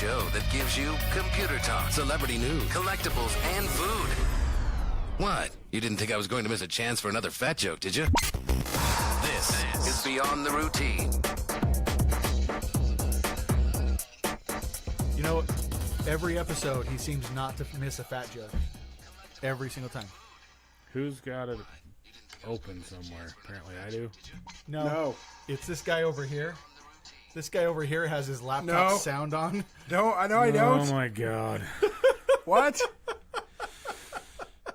show that gives you computer talk, celebrity news, collectibles, and food. What? You didn't think I was going to miss a chance for another fat joke, did you? This is Beyond the Routine. You know, every episode he seems not to miss a fat joke. Every single time. Who's got it open somewhere? Apparently I do. No. It's this guy over here. This guy over here has his laptop sound on. No, I know I don't. Oh my God. What?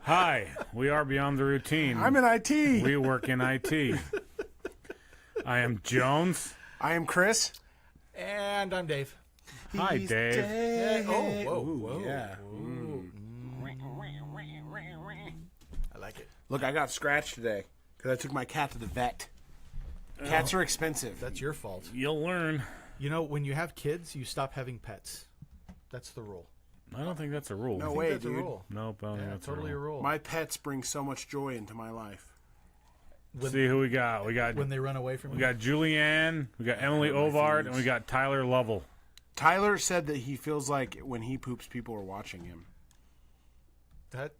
Hi, we are Beyond the Routine. I'm in IT. We work in IT. I am Jones. I am Chris. And I'm Dave. Hi, He's Dave. Dave. Whoa. Yeah. I like it. Look, I got scratched today because I took my cat to the vet. Cats are expensive. That's your fault. You'll learn. You know, when you have kids, you stop having pets. That's the rule. I don't think that's a rule. No I think way, that's dude. a rule. Nope, I don't think Yeah, that's totally a a rule. rule. My pets bring so much joy into my life. See who we got. We got When they run away from we you. got Julianne, we got Emily Ovard, and we got Tyler Lovell. Tyler said that he feels like when he poops, people are watching him. That's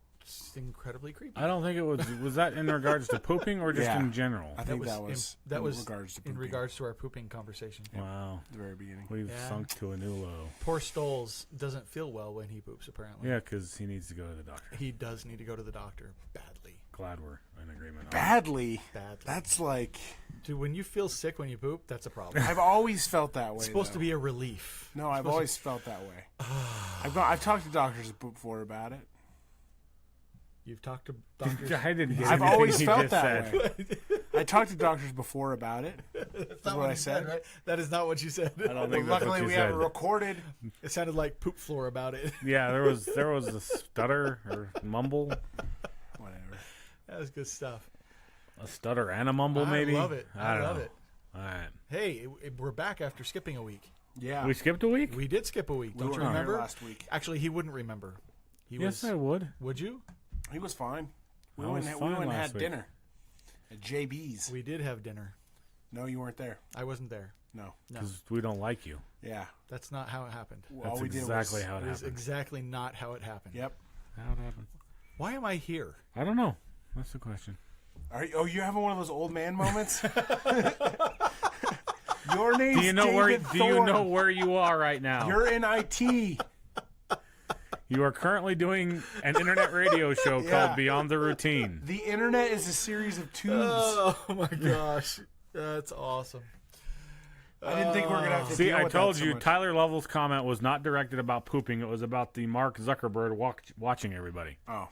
incredibly creepy. I don't think it was that in regards to pooping or just Yeah. in general? I think that was in regards to in pooping. regards to our pooping conversation. Wow. At the very beginning. We've Yeah. sunk to a new low. Poor Stoles doesn't feel well when he poops, apparently. Yeah, because he needs to go to the doctor. He does need to go to the doctor badly. Glad we're in agreement on Badly. Badly. That's like... Dude, when you feel sick when you poop, that's a problem. I've always felt that way. It's supposed to though. be a relief. No, I've always felt that way. I've talked to doctors before about it. You've talked to that. doctors. I didn't get I've anything always he felt just that said. way. I talked to doctors before about it. That's what I said. right? That is not what you said. I don't think Well, that's what luckily, you we said. have it recorded. It sounded like poop floor about it. Yeah, there was a stutter or mumble, Whatever. That was good stuff. a stutter and a mumble, maybe. I love it. I don't love know. it. All right, Hey, we're back after skipping a week. Yeah. we skipped a week. We did skip a week. We Don't you weren't here remember? last week. Actually, he wouldn't remember. Yes, I would. Would you? He was fine. We I went, was we fine went and last had week. dinner at JB's. We did have dinner. No, you weren't there. I wasn't there. No. No, Because we don't like you. Yeah. that's not how it happened. All That's we did exactly was, how it It is happened. exactly not how it happened. Yep. How it happened? Why am I here? I don't know. That's the question. You're having one of those old man moments? Your name's Do you know David Do you Thorne. know where you are right now? You're in IT. You are currently doing an internet radio show Yeah. called Beyond the Routine. The internet is a series of tubes. Oh my gosh, that's awesome. I didn't think we were going to have to See, deal I with told that so you, much. Tyler Lovell's comment was not directed about pooping. It was about the Mark Zuckerberg watching everybody. Oh.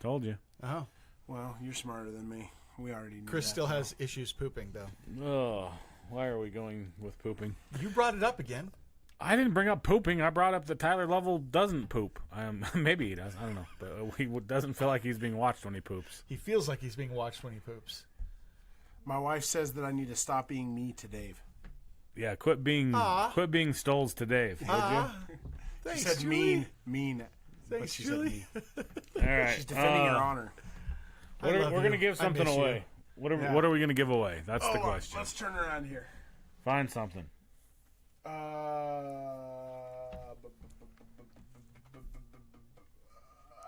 Told you. Oh, Well, you're smarter than me. We already knew Chris that. still has issues pooping though. Oh, why are we going with pooping? You brought it up again. I didn't bring up pooping. I brought up that Tyler Lovell doesn't poop. Maybe he does. I don't know. But he doesn't feel like he's being watched when he poops. He feels like he's being watched when he poops. My wife says that I need to stop being me to Dave. Yeah, quit being Stoles to Dave, would Thanks, She said Julie. mean. But Thanks, she Julie. said me. you? All right. She's defending her honor. I love We're you. going to give I something miss you. away. What Yeah. are we going to give away? That's the Hold on, question. let's turn around here. Find something.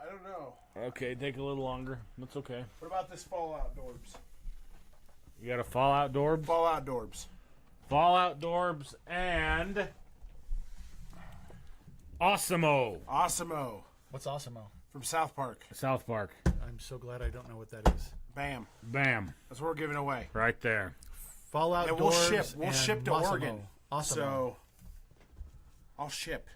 I don't know. Okay, take a little longer. That's okay. What about this Fallout Dorbs? You got a Fallout Dorbs? Fallout Dorbs. Fallout Dorbs and Awesemo. Awesemo What's Awesemo? from South Park. South Park. I'm so glad I don't know what that is. Bam. Bam. That's what we're giving away. Right there. Fallout And we'll Doors ship. We'll and ship to Awesemo. Oregon. Awesemo. So I'll ship.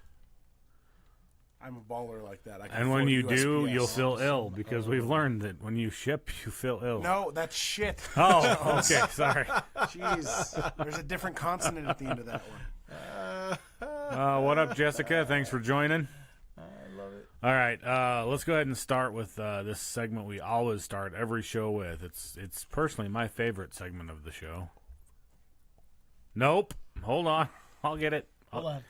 I'm a baller like that. I can And when afford you do, USPS. you'll feel ill because we've learned that when you ship, you feel ill. No, that's shit. Oh, okay. Sorry. Jeez. There's a different consonant at the end of that one. What up, Jessica? Thanks for joining. I love it. All right, let's go ahead and start with this segment we always start every show with. It's personally my favorite segment of the show. Nope. Hold on. I'll get it. Hold on.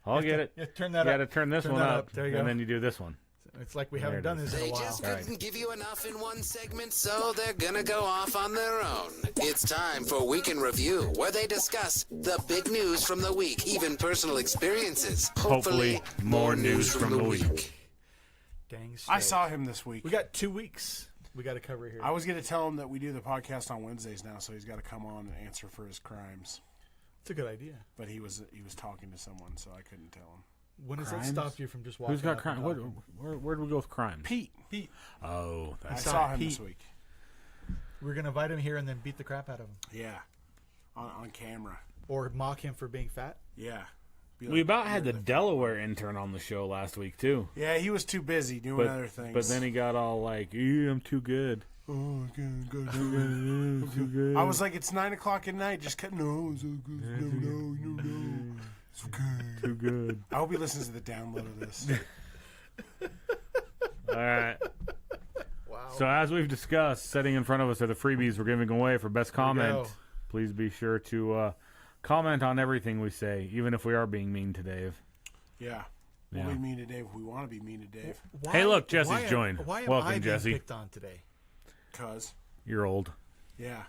I'll get it. Yeah, turn that You up. got to turn this Turn one that up, up. There you and go. then you do this one. It's like we There haven't it done is. this in They a while. just couldn't give you enough in one segment, so they're gonna go off on their own. It's time for Week in Review, where they discuss the big news from the week, even personal experiences. Hopefully, more news from the week. Dang straight. I saw him this week. We got 2 weeks. We got to cover here. I was going to tell him that we do the podcast on Wednesdays now, so he's got to come on and answer for his crimes. It's a good idea. But he was talking to someone, so I couldn't tell him. When does Crimes? that stop you from just walking? Who's got up crime? and What, talking? where do we go with crime? Pete. Oh, I that's saw him Pete. this week. We're gonna invite him here and then beat the crap out of him, Yeah. On camera. or mock him for being fat. Yeah. Be we like, about had the Delaware intern on the show last week too. Yeah, he was too busy doing other things. But then he got all like, I'm too good. Oh, I can't go I'm too good. I was like, it's 9 o'clock at night. Just cut. No, it's so good. No. It's okay. too good. I hope he listens to the download of this. All right. Wow. So as we've discussed, sitting in front of us are the freebies we're giving away for best comment. go. Please be sure to comment on everything we say, even if we are being mean to Dave. Yeah. Yeah. We'll be mean to Dave if we want to be mean to Dave. Hey, look, Jesse's why am- joined. Why am Welcome, I being Jesse. picked on today? Cuz. You're old. Yeah.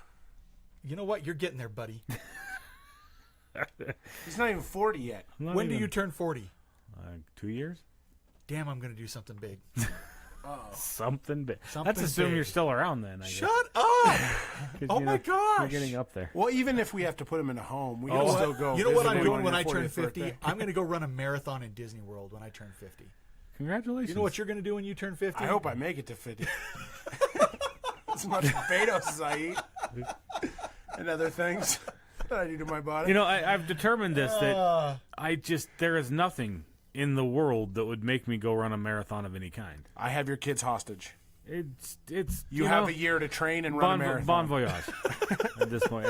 You know what? You're getting there, buddy. He's not even 40 yet. Not When do even- you turn 40? 2 years? Damn, I'm gonna do something big. Something big. Something Let's assume big. you're still around then. I guess. Shut up! 'Cause, Oh you my know, gosh! You're getting up there. Well, even if we have to put him in a home, we Oh, can still go. You know what visit I'm him doing on when your I turn 40th 50? birthday. I'm gonna go run a marathon in Disney World when I turn 50. Congratulations. You know what you're gonna do when you turn 50? I hope I make it to 50. As much potatoes as I eat. And other things that I do to my body. You know, I've determined this that there is nothing in the world that would make me go run a marathon of any kind. I have your kids hostage. It's You know, have a year to train and run a marathon. bon voyage. At this point,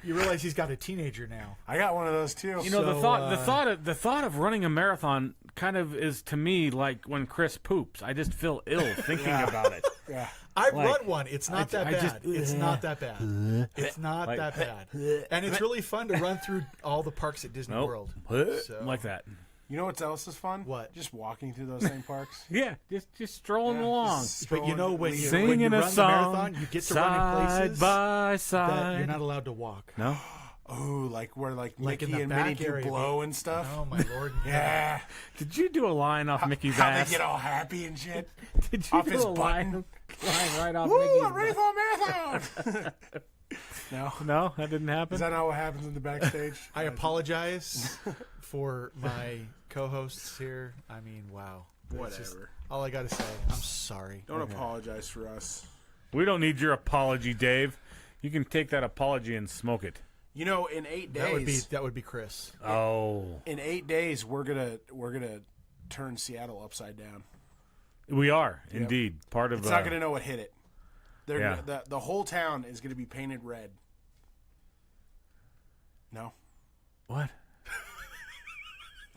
You realize he's got a teenager now. I got one of those too. you know, So, the thought of running a marathon kind of is to me like when Chris poops. I just feel ill thinking about it. Yeah. I've Like, run one. It's not that I bad. just- It's not that bad. It's not Like- that bad. And it's really fun to run through all the parks at Disney Nope. World. So- Like that. You know what else is fun? What? Just walking through those same parks. Yeah, just strolling along. But you know when you, Singing when you a run song, the marathon, you get to run in side places by that side. you're not allowed to walk. No? Oh, like where Like Mickey in the and Minnie back do area. blow and stuff. Oh my lord! Yeah. Did you do a line off Mickey's How ass? they get all happy and shit. Did you off do his a line button. right off Woo, Mickey's I'm ready butt? for a marathon. No. No, that didn't happen. Is that not what happens in the backstage? I apologize for my co-hosts here. I mean, wow. That's just Whatever. all I got to say. I'm sorry. Don't apologize for us. We don't need your apology, Dave. You can take that apology and smoke it. You know, in 8 days, That would be Chris. Oh, in 8 days, we're gonna turn Seattle upside down. we are indeed part of. It's not gonna know what hit it. They're Yeah. the whole town is gonna be painted red. No. What?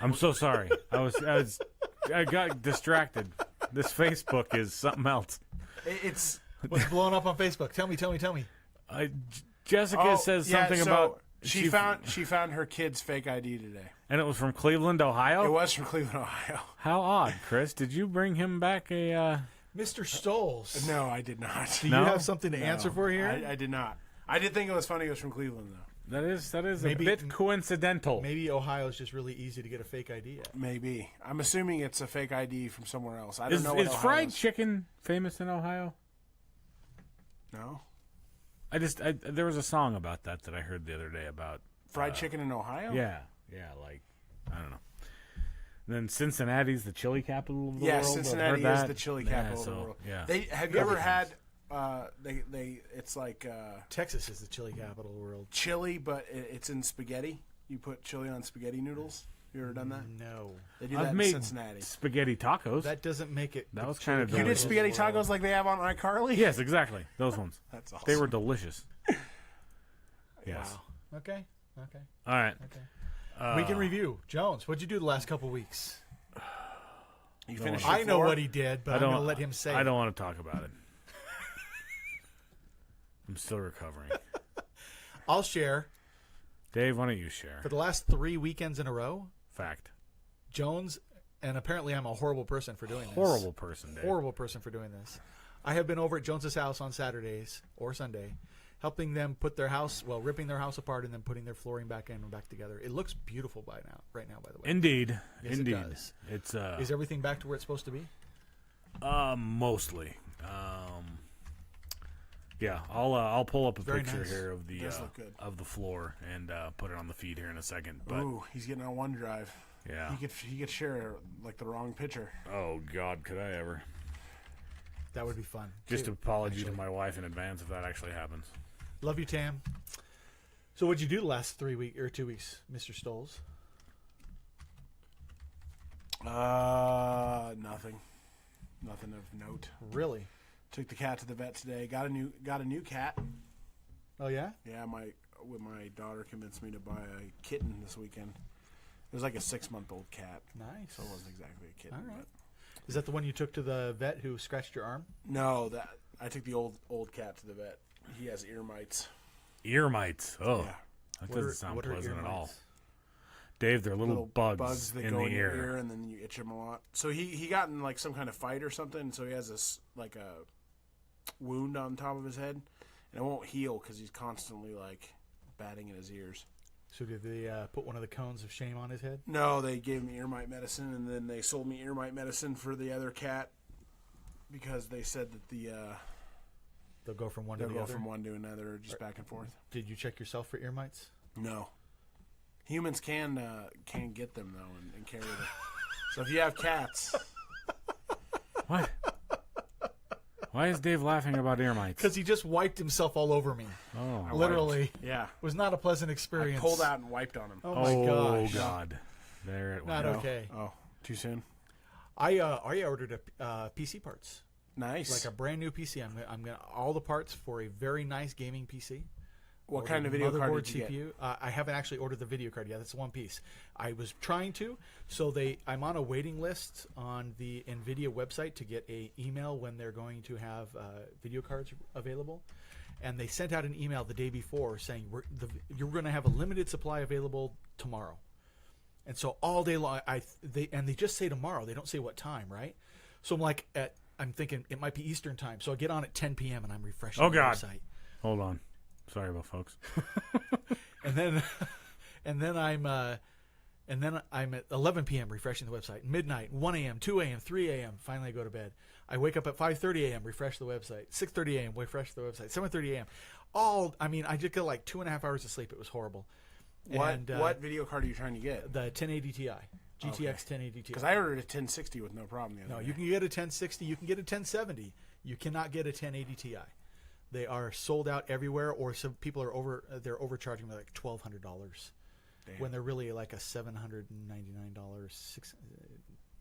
I'm so sorry. I got distracted. This Facebook is something else. It's What's blowing up on Facebook? Tell me. Jessica says something so about she found her kid's fake ID today. and it was from Cleveland, Ohio. It was from Cleveland, Ohio. How odd, Chris. Did you bring him back a? Mr. Stoles. No, I did not. Do you No? have something to answer for here? I did not. I did think it was funny it was from Cleveland, though. That is Maybe- a bit coincidental. Maybe Ohio's just really easy to get a fake ID at. Maybe. I'm assuming it's a fake ID from somewhere else. I don't Is know what fried Ohio's- chicken famous in Ohio? No. There was a song about that I heard the other day about Fried chicken in Ohio? yeah, like I don't know. And then Cincinnati's the chili capital of the Yeah, world. I've Cincinnati heard is that. the chili Yeah, capital of so, the world. Yeah. Have you ever had it's like Texas is the chili capital of the world. chili, but it's in spaghetti. You put chili on spaghetti noodles. You ever done that? No. They do that I've in made Cincinnati. spaghetti tacos. That doesn't make it. That the was chili kinda You capital did of the spaghetti world. tacos like they have on iCarly? Yes, exactly. Those ones. That's awesome. They were delicious. Yes. Wow. Okay. All right. We can review. Jones, what'd you do the last couple weeks? You finished I your know floor? what he did, but I'm going to let him say I it. don't want to talk about it. I'm still recovering. I'll share. Dave, why don't you share? For the last 3 weekends in a row, Fact. Jones and apparently I'm a horrible person for doing this. Horrible person, Dave. Horrible person for doing this. I have been over at Jones's house on Saturdays or Sunday, helping them put their house, ripping their house apart and then putting their flooring back in and back together. It looks beautiful right now, by the way. Indeed. Yes, Indeed. it does. It's Is everything back to where it's supposed to be? Mostly. Yeah, I'll pull up a Very picture nice. here of the Does look good. of the floor and put it on the feed here in a second. But Ooh, he's getting on OneDrive. yeah. He could share like the wrong picture. Oh God, could I ever? That would be fun. Just Too, an apology to actually. my wife in advance if that actually happens. Love you, Tam. So what'd you do the last 2 weeks, Mr. Stoles? Nothing of note. Really? Took the cat to the vet today. Got a new cat. Oh yeah? Yeah, my daughter convinced me to buy a kitten this weekend. It was like a 6-month-old cat, Nice. so it wasn't exactly a kitten. All right. But Is that the one you took to the vet who scratched your arm? no, I took the old cat to the vet. He has ear mites. Ear mites. Oh, Yeah. that doesn't sound what are pleasant ear at all. mites? Dave, they're little bugs that in go the in your ear. ear, and then you itch them a lot. So he got in like some kind of fight or something. So he has this like a wound on top of his head, and it won't heal because he's constantly like batting in his ears. So did they put one of the cones of shame on his head? No, they gave me ear mite medicine, and then they sold me ear mite medicine for the other cat because they said that They'll go from one to they'll the go other? from one to another, just back and forth. Did you check yourself for ear mites? No, humans can get them though and carry them. So if you have cats, What? Why is Dave laughing about ear mites? Because he just wiped himself all over me. Oh, Literally. yeah, It was not a pleasant I experience. pulled out and wiped on him. Oh my gosh. God. There it Not went. okay. Oh, too soon. I ordered a PC parts. Nice. Like a brand new PC. I'm gonna all the parts for a very nice gaming PC. What Ordered kind of video card motherboard, did you get? CPU. I haven't actually ordered the video card yet. That's one piece. I was trying to. So I'm on a waiting list on the NVIDIA website to get a email when they're going to have video cards available. And they sent out an email the day before saying you're going to have a limited supply available tomorrow. And so all day long, they just say tomorrow. They don't say what time, right? So I'm thinking it might be Eastern time. So I get on at 10 p.m. and I'm refreshing the God. website. Hold on. Sorry about folks. And then I'm at 11 p.m. refreshing the website. Midnight, 1 a.m., 2 a.m., 3 a.m. Finally, I go to bed. I wake up at 5:30 a.m. Refresh the website. 6:30 a.m. Refresh the website. 7:30 a.m. I just got like 2.5 hours of sleep. It was horrible. What video card are you trying to get? The 1080 Ti, GTX 1080 Ti. Because I ordered a 1060 with no problem the other No, day. you can get a 1060. You can get a 1070. You cannot get a 1080 Ti. They are sold out everywhere, or some people are overcharging me like $1,200 when they're really like a $799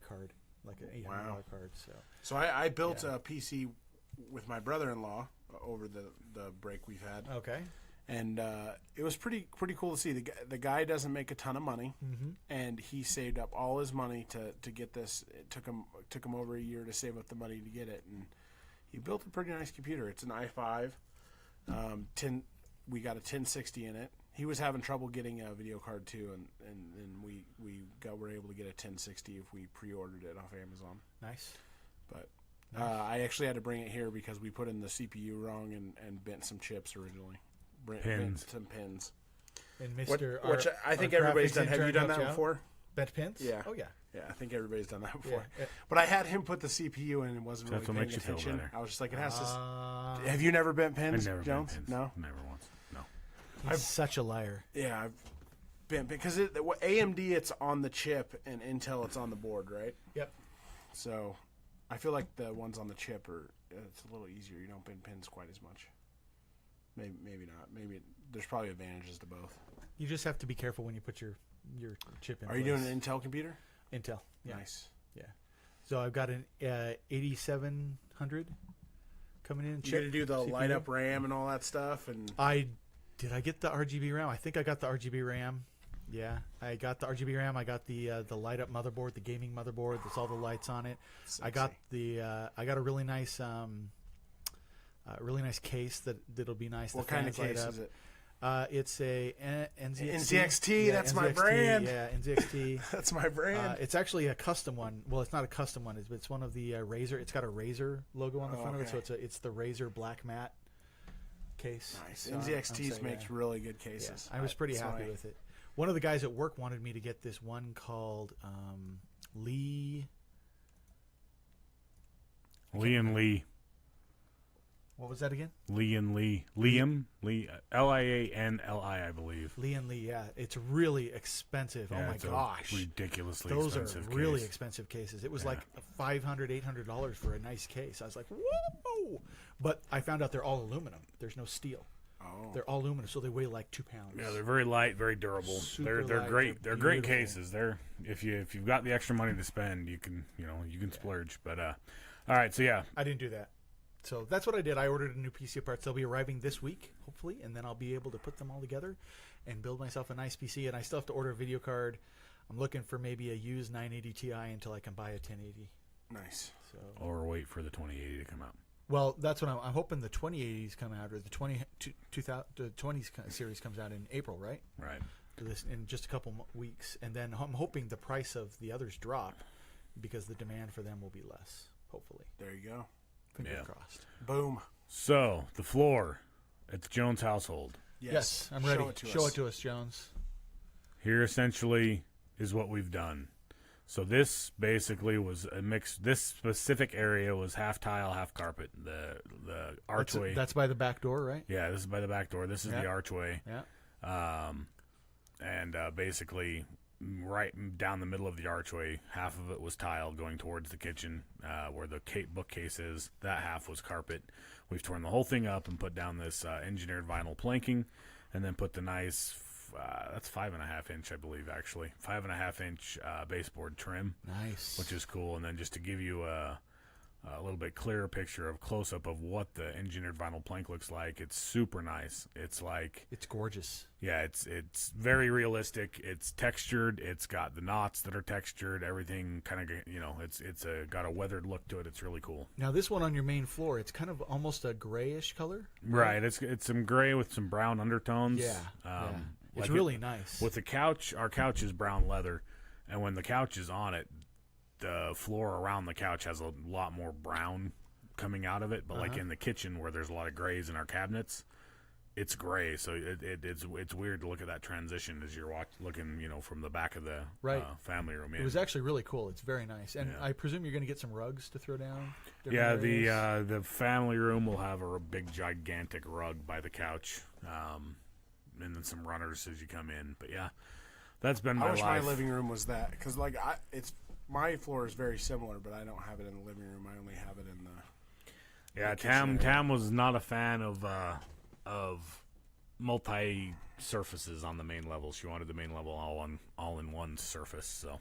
card, like an $800 card. So I built a PC with my brother-in-law over the break we've had. Okay. And it was pretty cool to see. The guy doesn't make a ton of money, and he saved up all his money to get this. It took him over a year to save up the money to get it, and he built a pretty nice computer. It's an i5. We got a 1060 in it. He was having trouble getting a video card too, and we were able to get a 1060 if we pre-ordered it off Amazon. Nice. But I actually had to bring it here because we put in the CPU wrong and bent some chips originally. Bent some pins. And Which Mr. I think our everybody's graphics done. Have you intern done helped that out? before? Bent pins? Yeah. Oh yeah. Yeah, I think everybody's done that before. Yeah. But I had him put the CPU in and wasn't That's really what paying makes you feel attention. better. I was just like, it has to. Have you never bent pins, I've never Jones? been pins. No. Never once. No. He's such a liar. Yeah, I've bent because AMD it's on the chip and Intel it's on the board, right? Yep. So I feel like the ones on the chip it's a little easier. You don't bend pins quite as much. Maybe not. There's probably advantages to both. You just have to be careful when you put your chip in. Are you doing an Intel computer? Intel? Yeah. Nice. Yeah. So I've got an 8700 coming in. You're gonna do the CPU. light up RAM and all that stuff, and Did I get the RGB RAM? I think I got the RGB RAM. Yeah, I got the RGB RAM. I got the light up motherboard, the gaming motherboard. That's all the lights on it. Sexy. I got I got a really nice case that'll be nice. What The kind of fans light case up. is it? It's a NZXT. NZXT, Yeah, that's my NZXT, brand. Yeah, NZXT. That's my brand. It's actually a custom one. Well, it's not a custom one. It's one of the Razer. It's got a Razer logo on the front of it, so it's the Razer black matte case. Nice. So NZXTs makes really good cases. I was pretty happy with it. One of the guys at work wanted me to get this one called Lee. Lee and Lee. What was that again? Lee and Lee. Liam? Lee. Lianli, I believe. Lee and Lee, yeah. It's really expensive. Yeah, oh my it's a gosh. ridiculously Those expensive are really case. expensive cases. It was like $500, $800 for a nice case. I was like, whoa! But I found out they're all aluminum. There's no steel. Oh. They're all aluminum, so they weigh like 2 pounds. Yeah, they're very light, very durable. Super They're light, great. they're They're great beautiful. cases. They're if you've got the extra money to spend, you can splurge. But all right, so yeah, I didn't do that. So that's what I did. I ordered a new PC parts. They'll be arriving this week, hopefully, and then I'll be able to put them all together and build myself a nice PC. And I still have to order a video card. I'm looking for maybe a used 980 Ti until I can buy a 1080. Nice. So, or wait for the 2080 to come out. well, that's what I'm hoping. The 2080s come out, or the 20s series comes out in April, right? Right. This in just a couple weeks, and then I'm hoping the price of the others drop because the demand for them will be less. Hopefully, There you go. fingers crossed. Boom. So the floor at the Jones household. Yes, I'm ready. Show It to us, Jones. Here essentially is what we've done. So this basically was a mix. This specific area was half tile, half carpet. The archway. That's by the back door, right? Yeah, this is by the back door. This is the archway. Yeah. And basically right down the middle of the archway, half of it was tile going towards the kitchen where the bookcase is. That half was carpet. We've torn the whole thing up and put down this engineered vinyl planking, and then put the nice that's 5.5 inch, I believe, actually 5.5 inch baseboard trim. Nice. Which is cool. And then just to give you a little bit clearer picture of close up of what the engineered vinyl plank looks like, it's super nice. It's like, it's gorgeous. yeah, it's very realistic. It's textured. It's got the knots that are textured. Everything kind of, it's got a weathered look to it. It's really cool. Now this one on your main floor, it's kind of almost a grayish color. Right. It's some gray with some brown undertones. Yeah. It's like really nice. With the couch, our couch is brown leather, and when the couch is on it, the floor around the couch has a lot more brown coming out of it. But like in the kitchen where there's a lot of grays in our cabinets, it's gray. So it's weird to look at that transition as you're looking, from the back of the family room. It was actually really cool. It's very nice. And I presume you're going to get some rugs to throw down. Yeah, areas. the family room will have a big gigantic rug by the couch, and then some runners as you come in. But yeah, that's been my I wish life. my living room was that, because my floor is very similar, but I don't have it in the living room. I only have it in the. Yeah, Tam was not a fan of multi surfaces on the main level. She wanted the main level all in one surface. So,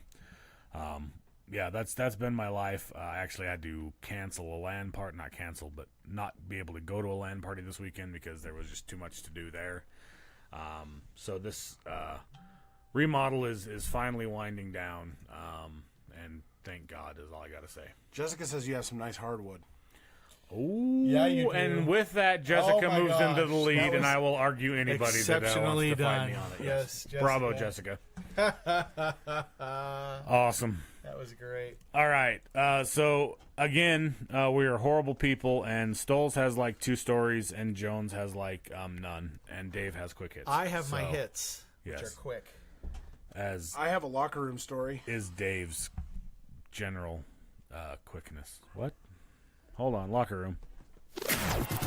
yeah, that's been my life. I actually had to cancel a LAN party, but not be able to go to a LAN party this weekend because there was just too much to do there. So this remodel is finally winding down, and thank God is all I got to say. Jessica says you have some nice hardwood. Oh, Yeah, you do. and with that, Jessica Oh my moves into the gosh, lead, that and was I will argue anybody that wants exceptionally to fight done. me on it. Yes, Jessica. Bravo, Jessica. Awesome. That was great. All right. So again, we are horrible people, and Stoles has like 2 stories, and Jones has like none, and Dave has quick hits. I have my So, hits, which yes. are quick. As I have a locker room story. is Dave's general quickness. What? Hold on, locker room.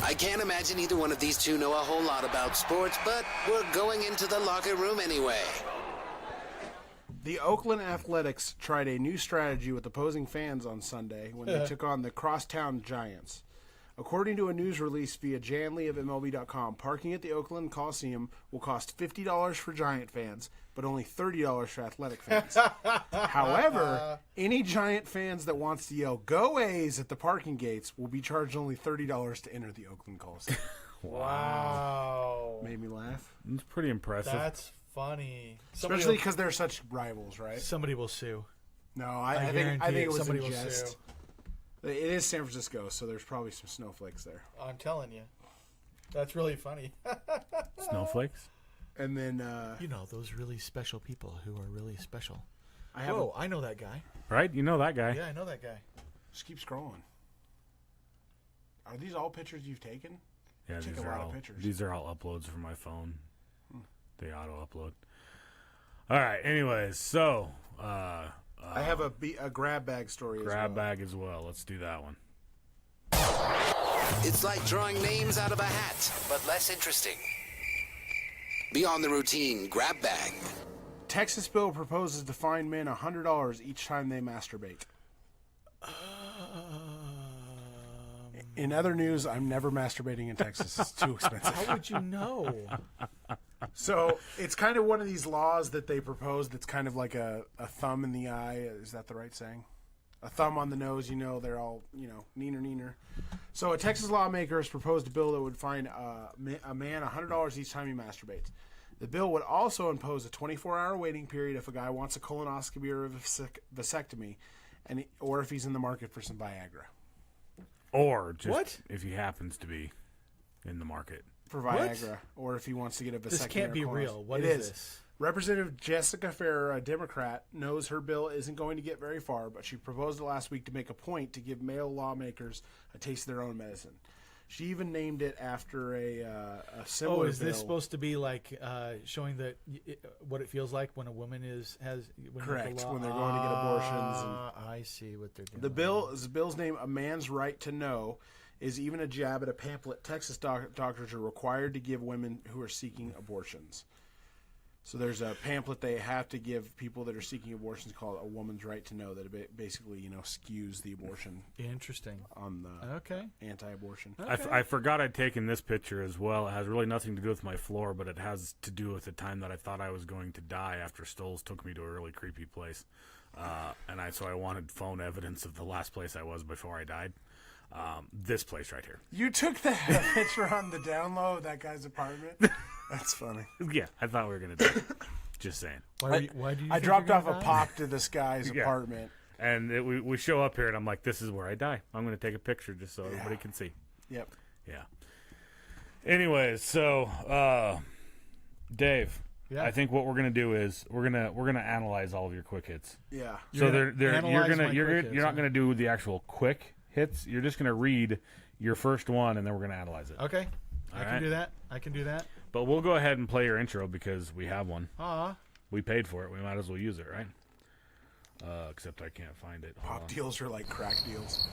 I can't imagine either one of these two know a whole lot about sports, but we're going into the locker room anyway. The Oakland Athletics tried a new strategy with opposing fans on Sunday when they took on the Crosstown Giants. According to a news release via Jan Lee of MLB.com, parking at the Oakland Coliseum will cost $50 for Giant fans, but only $30 for Athletic fans. However, any Giant fans that wants to yell "Go A's" at the parking gates will be charged only $30 to enter the Oakland Coliseum. Wow. Made me laugh. It's pretty impressive. That's funny. Especially because they're such rivals, right? Somebody will sue. No, I think it was somebody in will jest. sue. It is San Francisco, so there's probably some snowflakes there. I'm telling you. That's really funny. Snowflakes. And then You know, those really special people who are really special. I have I know that guy. Right? You know that guy. Yeah, I know that guy. just keep scrolling. Are these all pictures you've taken? Yeah, Took these a are lot of all pictures. these are all uploads from my phone. They auto upload. All right. Anyways, so I have a grab bag story grab as well. bag as well. Let's do that one. It's like drawing names out of a hat, but less interesting. Beyond the routine, grab bag. Texas bill proposes to fine men $100 each time they masturbate. In other news, I'm never masturbating in Texas. It's too expensive. How would you know? So it's kind of one of these laws that they proposed that's kind of like a thumb in the eye. Is that the right saying? A thumb on the nose, they're all, neener. So a Texas lawmaker has proposed a bill that would fine a man $100 each time he masturbates. The bill would also impose a 24-hour waiting period if a guy wants a colonoscopy or a vasectomy, or if he's in the market for some Viagra. Or just What? if he happens to be in the market. For Viagra, or if he wants to get a vasectomy. This can't or be colonoscopy. real. What It is this? Representative Jessica Farrer, a Democrat, knows her bill isn't going to get very far, but she proposed it last week to make a point to give male lawmakers a taste of their own medicine. She even named it after a similar Oh, is bill. this supposed to be like showing that what it feels like when a woman has Correct, when they're going to get abortions and- I see what they're doing. The bill's name, A Man's Right to Know, is even a jab at a pamphlet Texas doctors are required to give women who are seeking abortions. So there's a pamphlet they have to give people that are seeking abortions called A Woman's Right to Know that it basically, skews the abortion Interesting. on the Okay. anti-abortion. I forgot I'd taken this picture as well. It has really nothing to do with my floor, but it has to do with the time that I thought I was going to die after Stoles took me to a really creepy place. So I wanted phone evidence of the last place I was before I died. This place right here. You took the picture on the down low of that guy's apartment? That's funny. Yeah, I thought we were going to do it. Just saying. Why do you I think dropped you're off gonna a die? pop to this guy's Yeah. apartment. And we show up here, and I'm like, this is where I die. I'm going to take a picture just so everybody can see. Yep. Yeah. Anyways, so Dave, Yeah. I think what we're gonna do is we're gonna analyze all of your quick hits. Yeah. So You're gonna analyze my quick you're hits, not huh? gonna do the actual quick hits. You're just gonna read your first one, and then we're gonna analyze it. Okay. I All can right. do that. I can do that. But we'll go ahead and play your intro because we have one. Aw. We paid for it. We might as well use it, right? Except I can't find it. Hold Pop on. deals are like crack deals.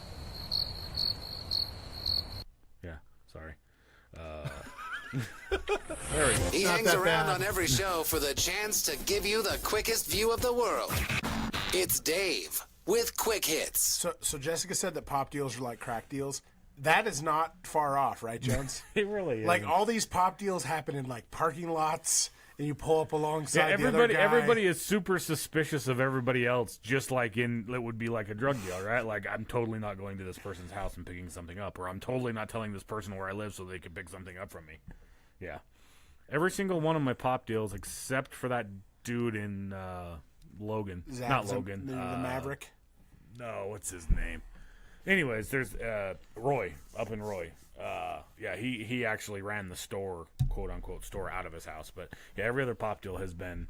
Yeah. Sorry. There we go. He Not hangs that around bad. on every show for the chance to give you the quickest view of the world. It's Dave with Quick Hits. So Jessica said that pop deals are like crack deals. That is not far off, right, Jones? It really is. Like all these pop deals happen in like parking lots, and you pull up alongside Yeah, the other guy. everybody is super suspicious of everybody else, just like it would be like a drug deal, right? Like, I'm totally not going to this person's house and picking something up, or I'm totally not telling this person where I live so they can pick something up from me. Yeah. Every single one of my pop deals, except for that dude in Logan. Not Logan. the Maverick. No, what's his name? Anyways, there's Roy, up in Roy. Yeah, he actually ran the store, quote-unquote store, out of his house. But, yeah, every other pop deal has been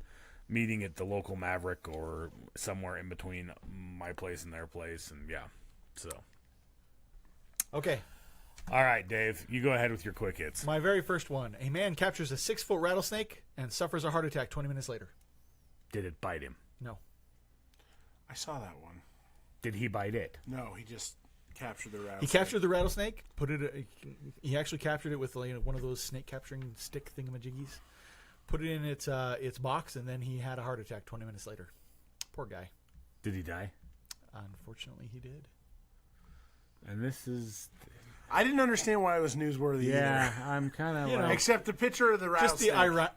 meeting at the local Maverick or somewhere in between my place and their place. And, yeah, so. Okay. All right, Dave, you go ahead with your quick hits. My very first one. A man captures a 6-foot rattlesnake and suffers a heart attack 20 minutes later. Did it bite him? No. I saw that one. Did he bite it? No, he just captured the rattlesnake. He captured the rattlesnake. He actually captured it with one of those snake capturing stick thingamajiggies. Put it in its box, and then he had a heart attack 20 minutes later. Poor guy. Did he die? Unfortunately, he did. And this is... I didn't understand why it was newsworthy Yeah, either. I'm kind of You know, like... Except the picture of the Just the rattlesnake.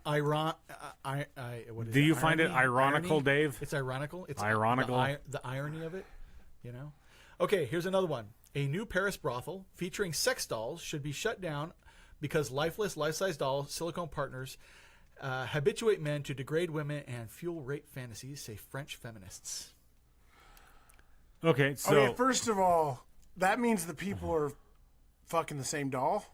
what is Do it? you find it ironical, Irony? Dave? It's ironical. It's Ironical? The irony of it, you know? Okay, here's another one. A new Paris brothel featuring sex dolls should be shut down because lifeless, life-size doll silicone partners habituate men to degrade women and fuel rape fantasies, say French feminists. Okay, so... Okay, first of all, that means the people are fucking the same doll,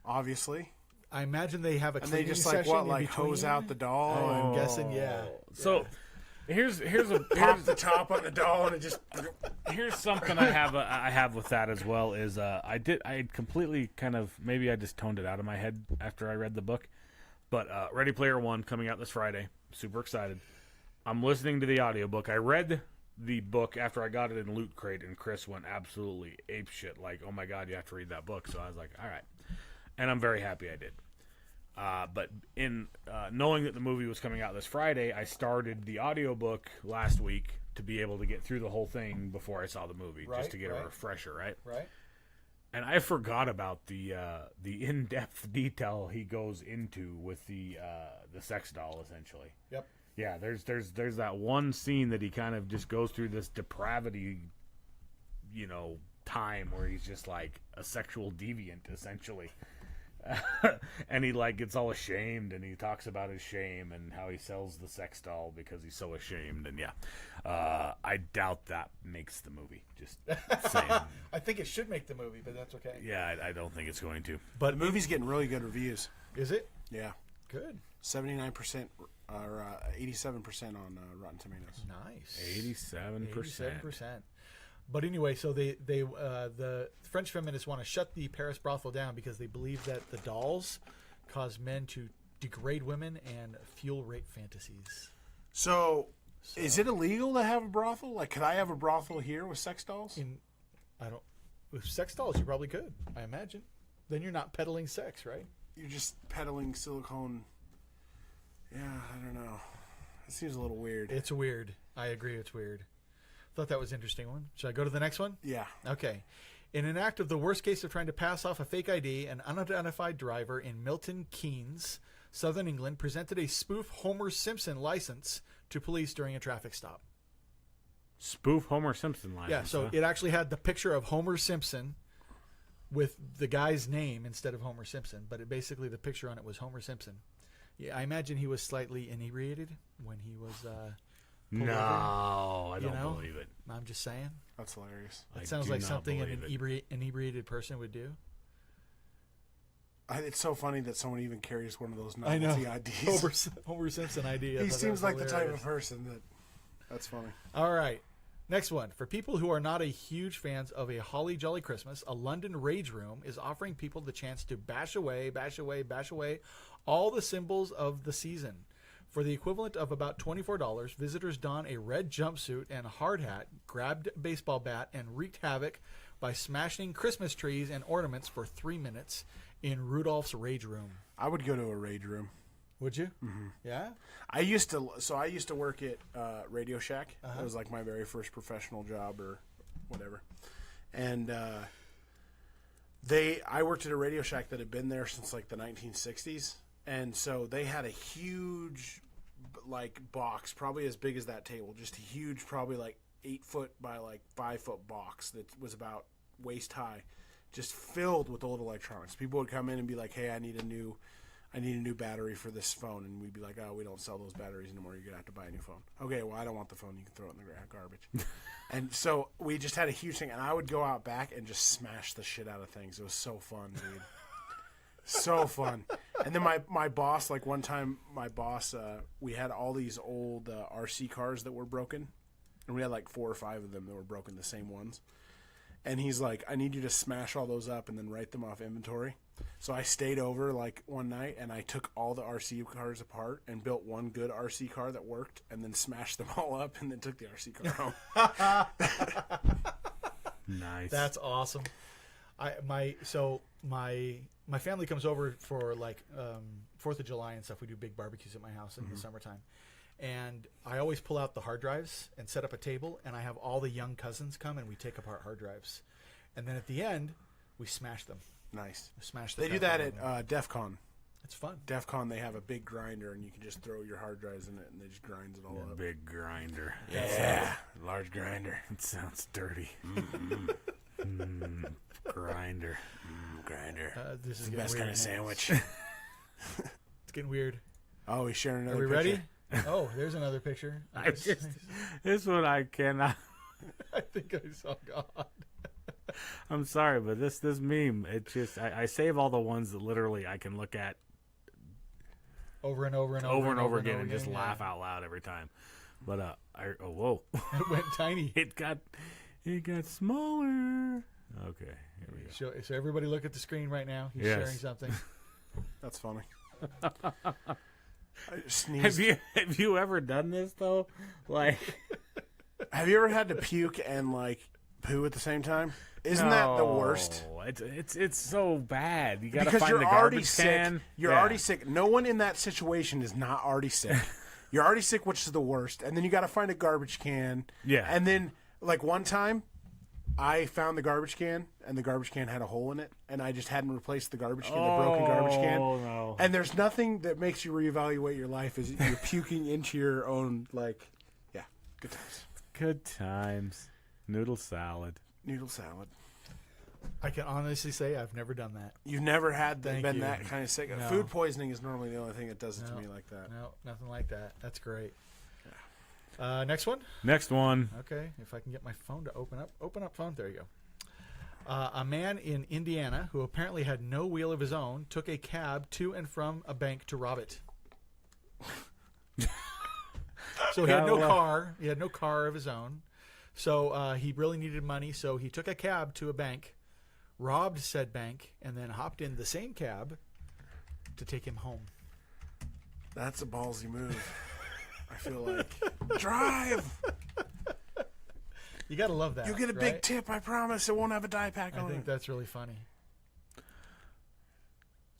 obviously. I imagine they have a And they cleaning just like session what, in like hose between. out the doll? Oh, and I'm guessing, yeah. So here's pop the top on the doll and it just. here's something I have with that as well is I had completely kind of, maybe I just toned it out of my head after I read the book, but Ready Player One coming out this Friday. Super excited. I'm listening to the audiobook. I read the book after I got it in Loot Crate, and Chris went absolutely apeshit, like, oh my god, you have to read that book. So I was like, all right, and I'm very happy I did. But in knowing that the movie was coming out this Friday, I started the audiobook last week to be able to get through the whole thing before I saw the movie, just to get a refresher, right? Right. And I forgot about the in-depth detail he goes into with the sex doll, essentially. Yep. Yeah, there's that one scene that he kind of just goes through this depravity, time where he's just like a sexual deviant, essentially. And he like gets all ashamed, and he talks about his shame and how he sells the sex doll because he's so ashamed. And I doubt that makes the movie. Just saying. I think it should make the movie, but that's okay. Yeah, I don't think it's going to. But The movie's getting really good reviews. is it Yeah. good? 79% or 87% on Rotten Tomatoes. Nice. 87%. 87%. But anyway, so the French feminists want to shut the Paris brothel down because they believe that the dolls cause men to degrade women and fuel rape fantasies. So, is it illegal to have a brothel? Like, could I have a brothel here with sex dolls? With sex dolls, you probably could, I imagine. Then you're not peddling sex, right? You're just peddling silicone. Yeah, I don't know. It seems a little weird. It's weird. I agree, it's weird. Thought that was an interesting one. Should I go to the next one? Yeah. Okay. In an act of the worst case of trying to pass off a fake ID, an unidentified driver in Milton Keynes, Southern England, presented a spoof Homer Simpson license to police during a traffic stop. Spoof Homer Simpson line. Yeah, so it actually had the picture of Homer Simpson with the guy's name instead of Homer Simpson, but basically the picture on it was Homer Simpson. Yeah, I imagine he was slightly inebriated when he was pulled over. I don't believe it. I'm just saying. That's hilarious. It I sounds do like not something an believe it. inebriated person would do. It's so funny that someone even carries one of those I know. novelty IDs. Homer Simpson ID. I He thought that seems was like the type hilarious. of person that's funny. All right. Next one. For people who are not a huge fans of a holly jolly Christmas, a London Rage Room is offering people the chance to bash away all the symbols of the season. For the equivalent of about $24, visitors don a red jumpsuit and hard hat, grabbed a baseball bat, and wreaked havoc by smashing Christmas trees and ornaments for 3 minutes in Rudolph's Rage Room. I would go to a Rage Room. Would you? Mm-hmm. Yeah? I used to work at Radio Shack. It was like my very first professional job or whatever. And I worked at a Radio Shack that had been there since like the 1960s. And so they had a huge like box, probably as big as that table, just a huge, probably like 8 foot by like 5 foot box that was about waist high, just filled with old electronics. People would come in and be like, "Hey, I need a new battery for this phone," and we'd be like, "Oh, we don't sell those batteries anymore. You're gonna have to buy a new phone." Okay, well, I don't want the phone. You can throw it in the garbage. And so we just had a huge thing, and I would go out back and just smash the shit out of things. It was so fun, dude. So fun. And then my boss, like one time, we had all these old RC cars that were broken, and we had like 4 or 5 of them that were broken, the same ones. And he's like, "I need you to smash all those up and then write them off inventory." So I stayed over like one night and I took all the RC cars apart and built one good RC car that worked, and then smashed them all up and then took the RC car home. Nice. That's awesome. My family comes over for like 4th of July and stuff. We do big barbecues at my house in the summertime. And I always pull out the hard drives and set up a table, and I have all the young cousins come and we take apart hard drives. And then at the end, we smash them. Nice. Smash the They do crap that out of them. at DEF CON. It's fun. DEF CON, they have a big grinder, and you can just throw your hard drives in it, and they just grinds it all up. Big grinder. Yeah, large grinder. It sounds dirty. Grinder. Grinder. This is The getting best weird kind now. of sandwich. It's getting weird. Oh, he's sharing Are another we picture. ready? Oh, there's another picture. This one I cannot. I think I saw God. I'm sorry, but this meme, it just I save all the ones that literally I can look at over and over again and just laugh out loud every time. But whoa, It went tiny. it got smaller. Okay, here we go. So everybody look at the screen right now. He's Yes. sharing something. That's funny. I just sneezed. Have you ever done this though? Like, Have you ever had to puke and like poo at the same time? Isn't that the worst? It's so bad. You got to Because find you're the already garbage sick. can. You're Yeah. already sick. No one in that situation is not already sick. You're already sick, which is the worst. And then you got to find a garbage can. Yeah. And then, like one time, I found the garbage can, and the garbage can had a hole in it, and I just hadn't replaced the garbage can, the broken garbage can. Oh no! And there's nothing that makes you reevaluate your life is you're puking into your own, like, yeah, good times. Good times. Noodle salad. Noodle salad. I can honestly say I've never done that. You've never had Thank been you. that kind of sick. No. Food poisoning is normally the only thing that does it to No. me like that. No, nothing like that. That's great. Next one. Next one. Okay, if I can get my phone to open up phone. There you go. A man in Indiana who apparently had no wheel of his own took a cab to and from a bank to rob it. So he had no car. He had no car of his own. So he really needed money. So he took a cab to a bank, robbed said bank, and then hopped in the same cab to take him home. That's a ballsy move. I feel like drive. You got to love that. You get a right? big tip. I promise. It won't have a die pack I on think it. that's really funny.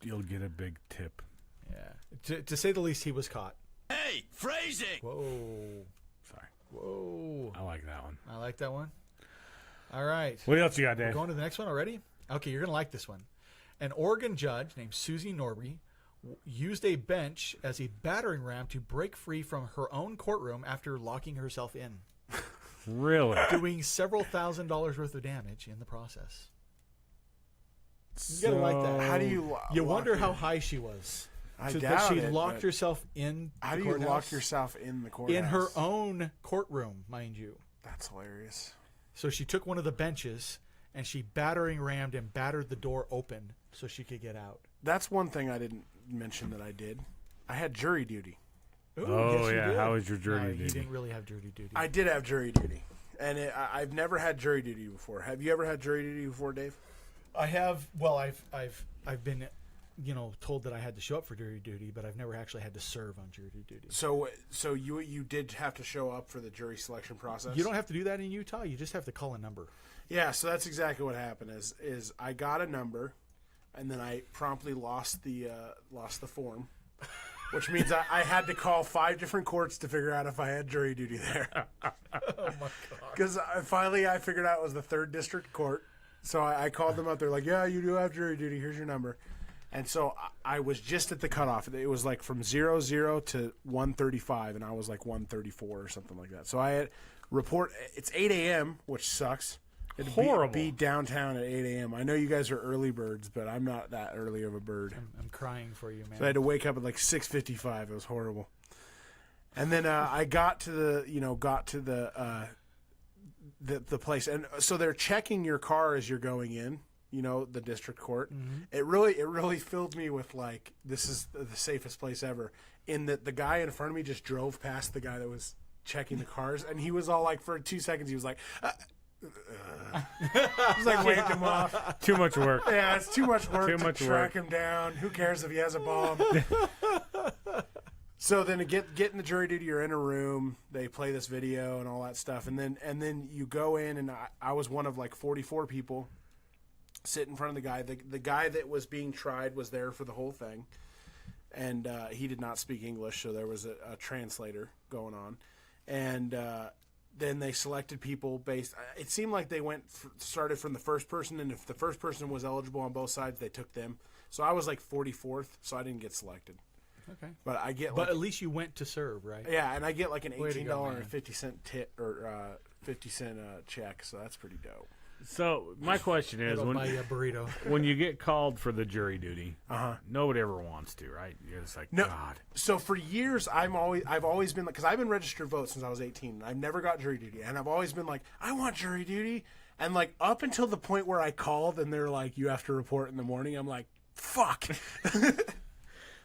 You'll get a big tip. Yeah. To say the least, he was caught. Hey, phrasing! Whoa. Sorry. Whoa. I like that one. I like that one. All right. What else you got, Dave? Going to the next one already? Okay, you're going to like this one. An Oregon judge named Susie Norby used a bench as a battering ram to break free from her own courtroom after locking herself in, Really? doing several $1,000s worth of damage in the process. You gotta like that. How do you? You lock wonder your- how high she was. I that doubt she it, locked but herself in How the do you lock courthouse yourself in the courthouse? in her own courtroom, mind you. That's hilarious. So she took one of the benches and she battering rammed and battered the door open so she could get out. That's one thing I didn't mention that I did. I had jury duty. Ooh, Oh, yes, you yeah. did. How was your jury No, duty? You didn't really have jury duty. I did have jury duty, and I've never had jury duty before. Have you ever had jury duty before, Dave? I have. Well, I've been, told that I had to show up for jury duty, but I've never actually had to serve on jury duty. So you did have to show up for the jury selection process. You don't have to do that in Utah. You just have to call a number. Yeah, so that's exactly what happened. Is I got a number, and then I promptly lost the form, which means I had to call 5 different courts to figure out if I had jury duty there. Oh my god! Because finally I figured out it was the 3rd District Court. So I called them up. They're like, "Yeah, you do have jury duty. Here's your number." And so I was just at the cutoff. It was like from 00 to 135, and I was like 134 or something like that. So I had report. It's 8 a.m., which sucks. It'd Horrible. Be downtown at 8 a.m. I know you guys are early birds, but I'm not that early of a bird. I'm crying for you, man. So I had to wake up at like 6:55. It was horrible. And then I got to the place, and so they're checking your car as you're going in. The district court. Mm-hmm. It really filled me with like, this is the safest place ever. In that the guy in front of me just drove past the guy that was checking the cars, and he was all like, for 2 seconds, he was like, he's like waved him off. Too much work. Yeah, it's too much work Too to much track work. him down. Who cares if he has a bomb? So then to get in the jury duty, you're in a room. They play this video and all that stuff, and then you go in, and I was one of like 44 people sit in front of the guy. The guy that was being tried was there for the whole thing, and he did not speak English, so there was a translator going on, and then they selected people based. It seemed like they started from the first person, and if the first person was eligible on both sides, they took them. So I was like 44th, so I didn't get selected. okay. But I get But like, at least you went to serve, right? yeah, and I get like an Way to go, $18.50 tip or 50-cent check, so that's pretty dope. So my question is, It'll buy you a burrito. when you get called for the jury duty, nobody ever wants to, right? You're just like, No, God. so for years I've always been like, because I've been registered vote since I was 18. I've never got jury duty, and I've always been like, I want jury duty, And like up until the point where I called and they're like, you have to report in the morning, I'm like, fuck.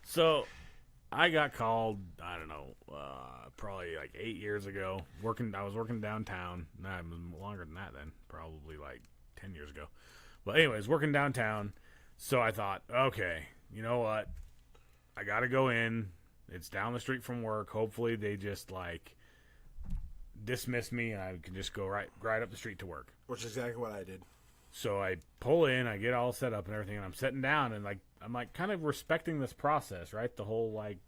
So I got called, I don't know, probably like 8 years ago. I was working downtown. Nah, it was longer than that then, probably like 10 years ago. But anyways, working downtown. So I thought, okay, you know what? I got to go in. It's down the street from work. Hopefully they just like dismiss me and I can just go right up the street to work. Which is exactly what I did. So I pull in, I get all set up and everything, and I'm sitting down and like I'm like kind of respecting this process, right? The whole like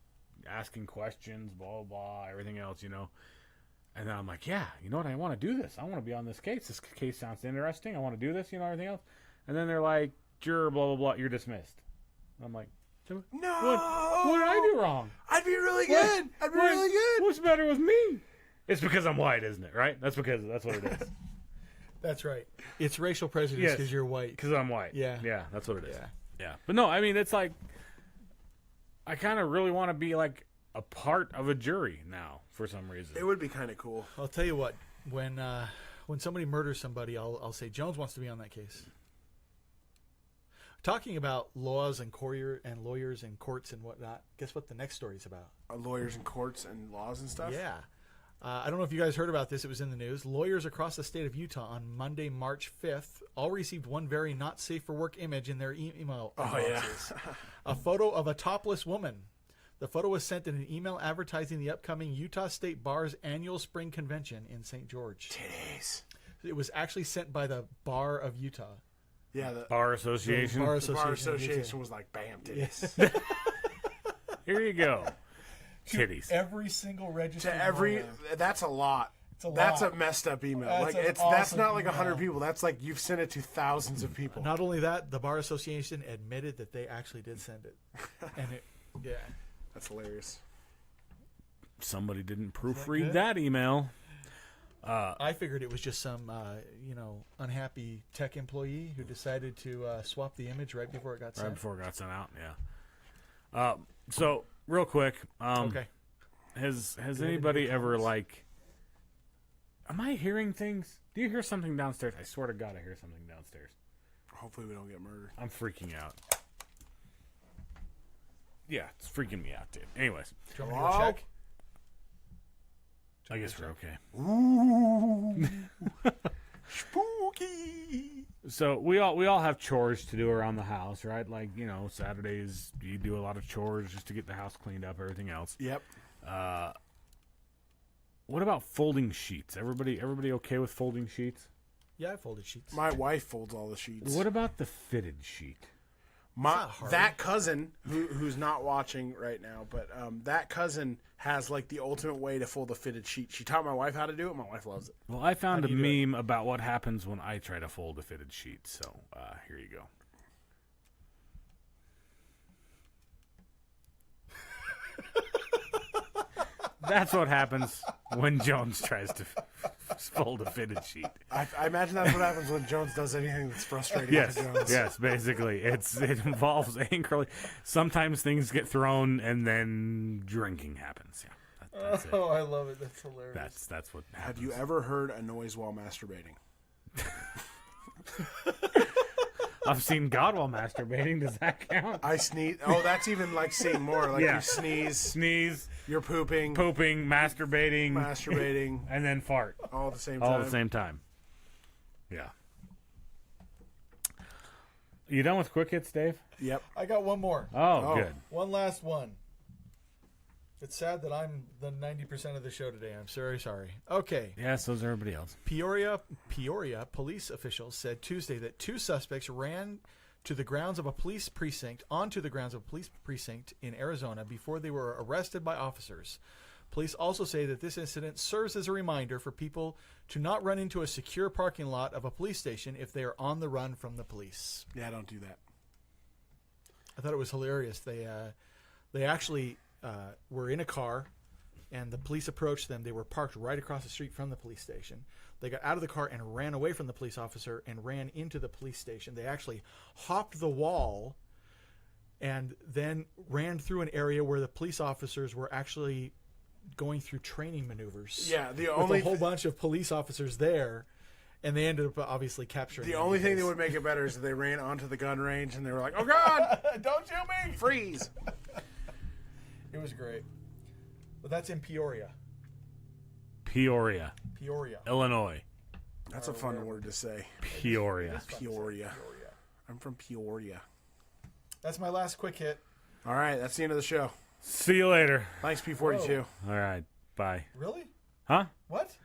asking questions, blah blah blah, everything else, you know. And then I'm like, yeah, you know what? I want to do this. I want to be on this case. This case sounds interesting. I want to do this, you know, everything else. And then they're like, sure, blah blah blah, you're dismissed. And I'm like, No. What did I do wrong? I'd be really good. I'd be really good. What's the matter with me? It's because I'm white, isn't it? Right? That's what it is. That's right. It's racial prejudice because you're white. Because I'm white. Yeah. Yeah, that's what it is. Yeah. But no, I mean, it's like, I kind of really want to be like a part of a jury now for some reason. It would be kind of cool. I'll tell you what. When somebody murders somebody, I'll say Jones wants to be on that case. Talking about laws and lawyers and courts and whatnot. Guess what the next story is about? Lawyers and courts and laws and stuff? Yeah. I don't know if you guys heard about this. It was in the news. Lawyers across the state of Utah on Monday, March 5th, all received one very not safe for work image in their email inboxes. A photo of a topless woman. The photo was sent in an email advertising the upcoming Utah State Bar's annual spring convention in St. George. Titties. It was actually sent by the Bar of Utah. Yeah, the Bar Association. Bar Association was like, bam, titties. Here you go. Titties. Every single register. That's a lot. That's a messed up email. That's not like 100 people. That's like you've sent it to thousands of people. Not only that, the Bar Association admitted that they actually did send it. That's hilarious. Somebody didn't proofread that email. I figured it was just some, unhappy tech employee who decided to swap the image right before it got sent. Right before it got sent out, yeah. So, real quick, okay. Has anybody ever, like... Am I hearing things? Do you hear something downstairs? I swear to God I hear something downstairs. Hopefully we don't get murdered. I'm freaking out. Yeah, it's freaking me out, dude. Anyways. Do you want me to go check? I guess we're okay. Ooh, spooky. So we all have chores to do around the house, right? Like, Saturdays you do a lot of chores just to get the house cleaned up, everything else. Yep. What about folding sheets? Everybody okay with folding sheets? Yeah, I folded sheets. My wife folds all the sheets. What about the fitted sheet? That cousin who's not watching right now, but that cousin has like the ultimate way to fold a fitted sheet. She taught my wife how to do it. My wife loves it. Well, I found a meme about what happens when I try to fold a fitted sheet. So here you go. That's what happens when Jones tries to fold a fitted sheet. I imagine that's what happens when Jones does anything that's frustrating to Jones. Yes, basically. It involves angrily. Sometimes things get thrown and then drinking happens. Yeah, that's it. I love it. That's hilarious. That's what happens. Have you ever heard a noise while masturbating? I've seen God while masturbating. Does that count? I sneeze. Oh, that's even like seeing more. Like you sneeze. You're pooping, masturbating, and then fart all at the same time. Yeah. You done with quick hits, Dave? Yep. I got one more. Oh, good. One last one. It's sad that I'm the 90% of the show today. I'm very sorry. Okay. Yes, so is everybody else. Peoria police officials said Tuesday that two suspects ran onto the grounds of a police precinct in Arizona before they were arrested by officers. Police also say that this incident serves as a reminder for people to not run into a secure parking lot of a police station if they are on the run from the police. Yeah, don't do that. I thought it was hilarious. They actually were in a car, and the police approached them. They were parked right across the street from the police station. They got out of the car and ran away from the police officer and ran into the police station. They actually hopped the wall and then ran through an area where the police officers were actually going through training maneuvers. Yeah, with a whole bunch of police officers there. And they ended up obviously capturing The them only thing that because- would make it better is if they ran onto the gun range and they were like, "Oh God, Don't shoot me! freeze!" It was great. But that's in Peoria. Peoria, Peoria. Illinois. That's a fun word to say. Peoria. Peoria. I'm from Peoria. That's my last quick hit. All right, that's the end of the show. See you later. Thanks, P42. All right. Bye. Really? Huh? What?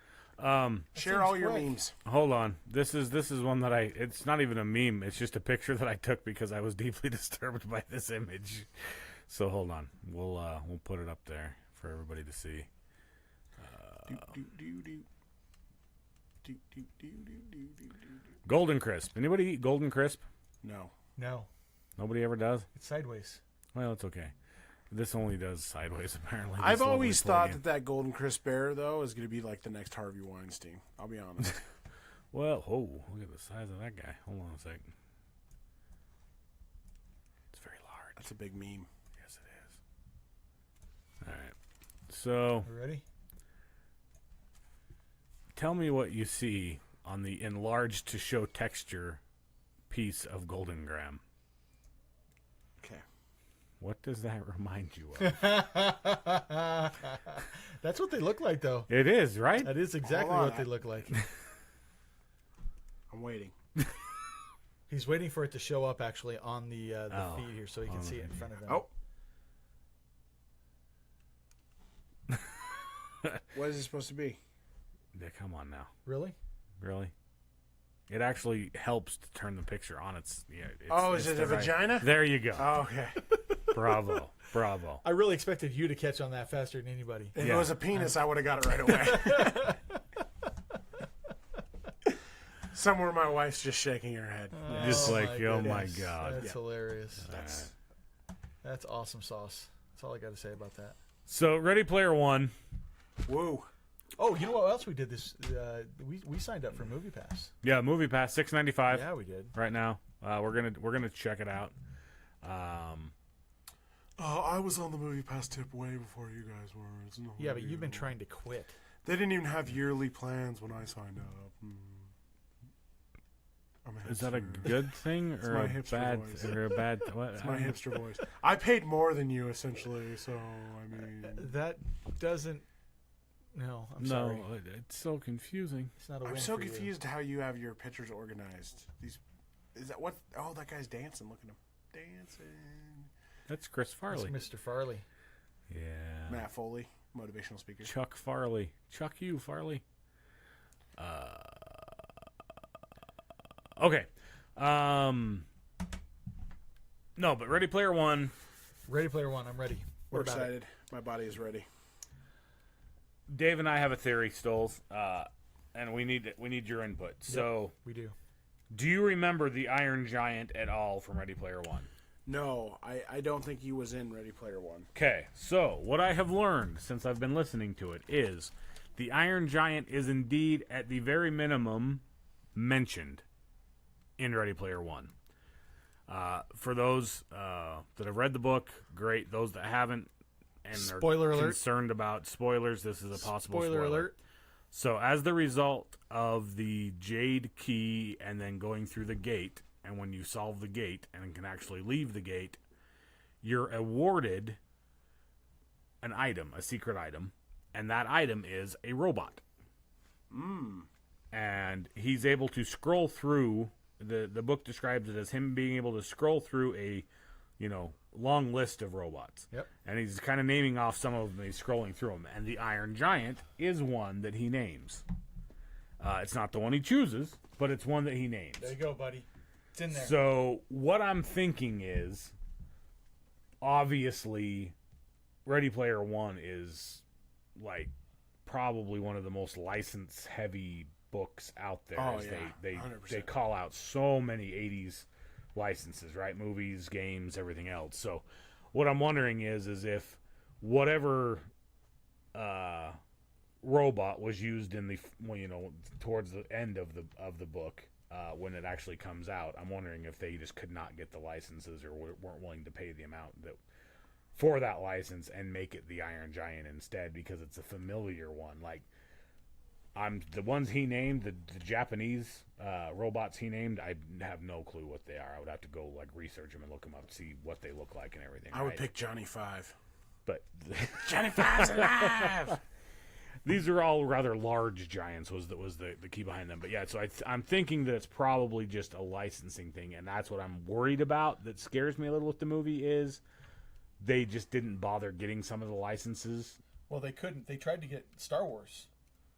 Share all your quick. memes. Hold on. This is one that it's not even a meme. It's just a picture that I took because I was deeply disturbed by this image. So hold on. We'll put it up there for everybody to see. Golden Crisp. Anybody eat Golden Crisp? No. No. Nobody ever does? It's sideways. Well, it's okay. This only does sideways, apparently. I've This always lovely thought plugin. that Golden Crisp Bear, though, is going to be like the next Harvey Weinstein. I'll be honest. Well, look at the size of that guy. Hold on a second. It's very large. That's a big meme. Yes, it is. All right. So, You ready? tell me what you see on the enlarged to show texture piece of Golden Graham. Okay. What does that remind you of? That's what they look like, though. It is, right? That is exactly Hold on. what they look like. I'm waiting. He's waiting for it to show up, actually, on the Oh. feed here so he can see it in front of him. Oh. What is it supposed to be? Yeah, come on now. Really? Really? It actually helps to turn the picture on. It's Is it the a vagina? There you go. Oh, okay. Bravo. Bravo. I really expected you to catch on that faster than anybody. If Yeah. it was a penis, I would have got it right away. Somewhere my wife's just shaking her head. Just like, oh goodness. my God. That's hilarious. That's That's awesome sauce. That's all I got to say about that. So, Ready Player One. woo. Oh, you know what else we did this? We signed up for Movie Pass. Yeah, Movie Pass, $6.95 Yeah, we did. right now. We're gonna check it out. I was on the movie pass tip way before you guys were. It's no Yeah, but big you've been deal. trying to quit. They didn't even have yearly plans when I signed up. I'm a Is that a hipster. good thing or my a hipster bad voice. or a bad? What? It's my hipster voice. I paid more than you, essentially, so, I mean... That doesn't. No, I'm No, sorry. it's so confusing. It's not a I'm win so for you. confused how you have your pictures organized. Is that what? Oh, that guy's dancing. Look at him. Dancing. That's Chris It's Farley. Mr. Farley. Yeah. Matt Foley, motivational speaker. Chuck Farley. Chuck you, Farley. Okay. No, but Ready Player One. Ready Player One. I'm ready. We're What about it? excited. My body is ready. Dave and I have a theory, Stoles, and we need your input. So, We do. do you remember the Iron Giant at all from Ready Player One? No, I don't think he was in Ready Player One. Okay, so what I have learned since I've been listening to it is the Iron Giant is indeed, at the very minimum, mentioned in Ready Player One. For those that have read the book, great. Those that haven't and Spoiler are alert. concerned about spoilers, this is a possible Spoiler alert. So as the result of the Jade Key and then going through the gate, and when you solve the gate and can actually leave the gate, you're awarded an item, a secret item, and that item is a robot. And he's able to scroll through, the book describes it as him being able to scroll through a, long list of robots. Yep. And he's kind of naming off some of them. He's scrolling through them. And the Iron Giant is one that he names. It's not the one he chooses, but it's one that he names. There you go, buddy. It's in there. So what I'm thinking is, obviously, Ready Player One is, like, probably one of the most license-heavy books out there. Oh, as yeah, they 100%. call out so many 80s licenses, right? Movies, games, everything else. So what I'm wondering is if whatever robot was used in the towards the end of the book when it actually comes out, I'm wondering if they just could not get the licenses or weren't willing to pay the amount for that license and make it the Iron Giant instead because it's a familiar one. Like the ones he named, the Japanese robots he named. I have no clue what they are. I would have to go like research them and look them up, see what they look like and everything. I would pick Johnny Five. But Johnny Five's alive. these are all rather large giants. Was the key behind them? But yeah, so I'm thinking that it's probably just a licensing thing, and that's what I'm worried about. That scares me a little with the movie is they just didn't bother getting some of the licenses. Well, they couldn't. They tried to get Star Wars.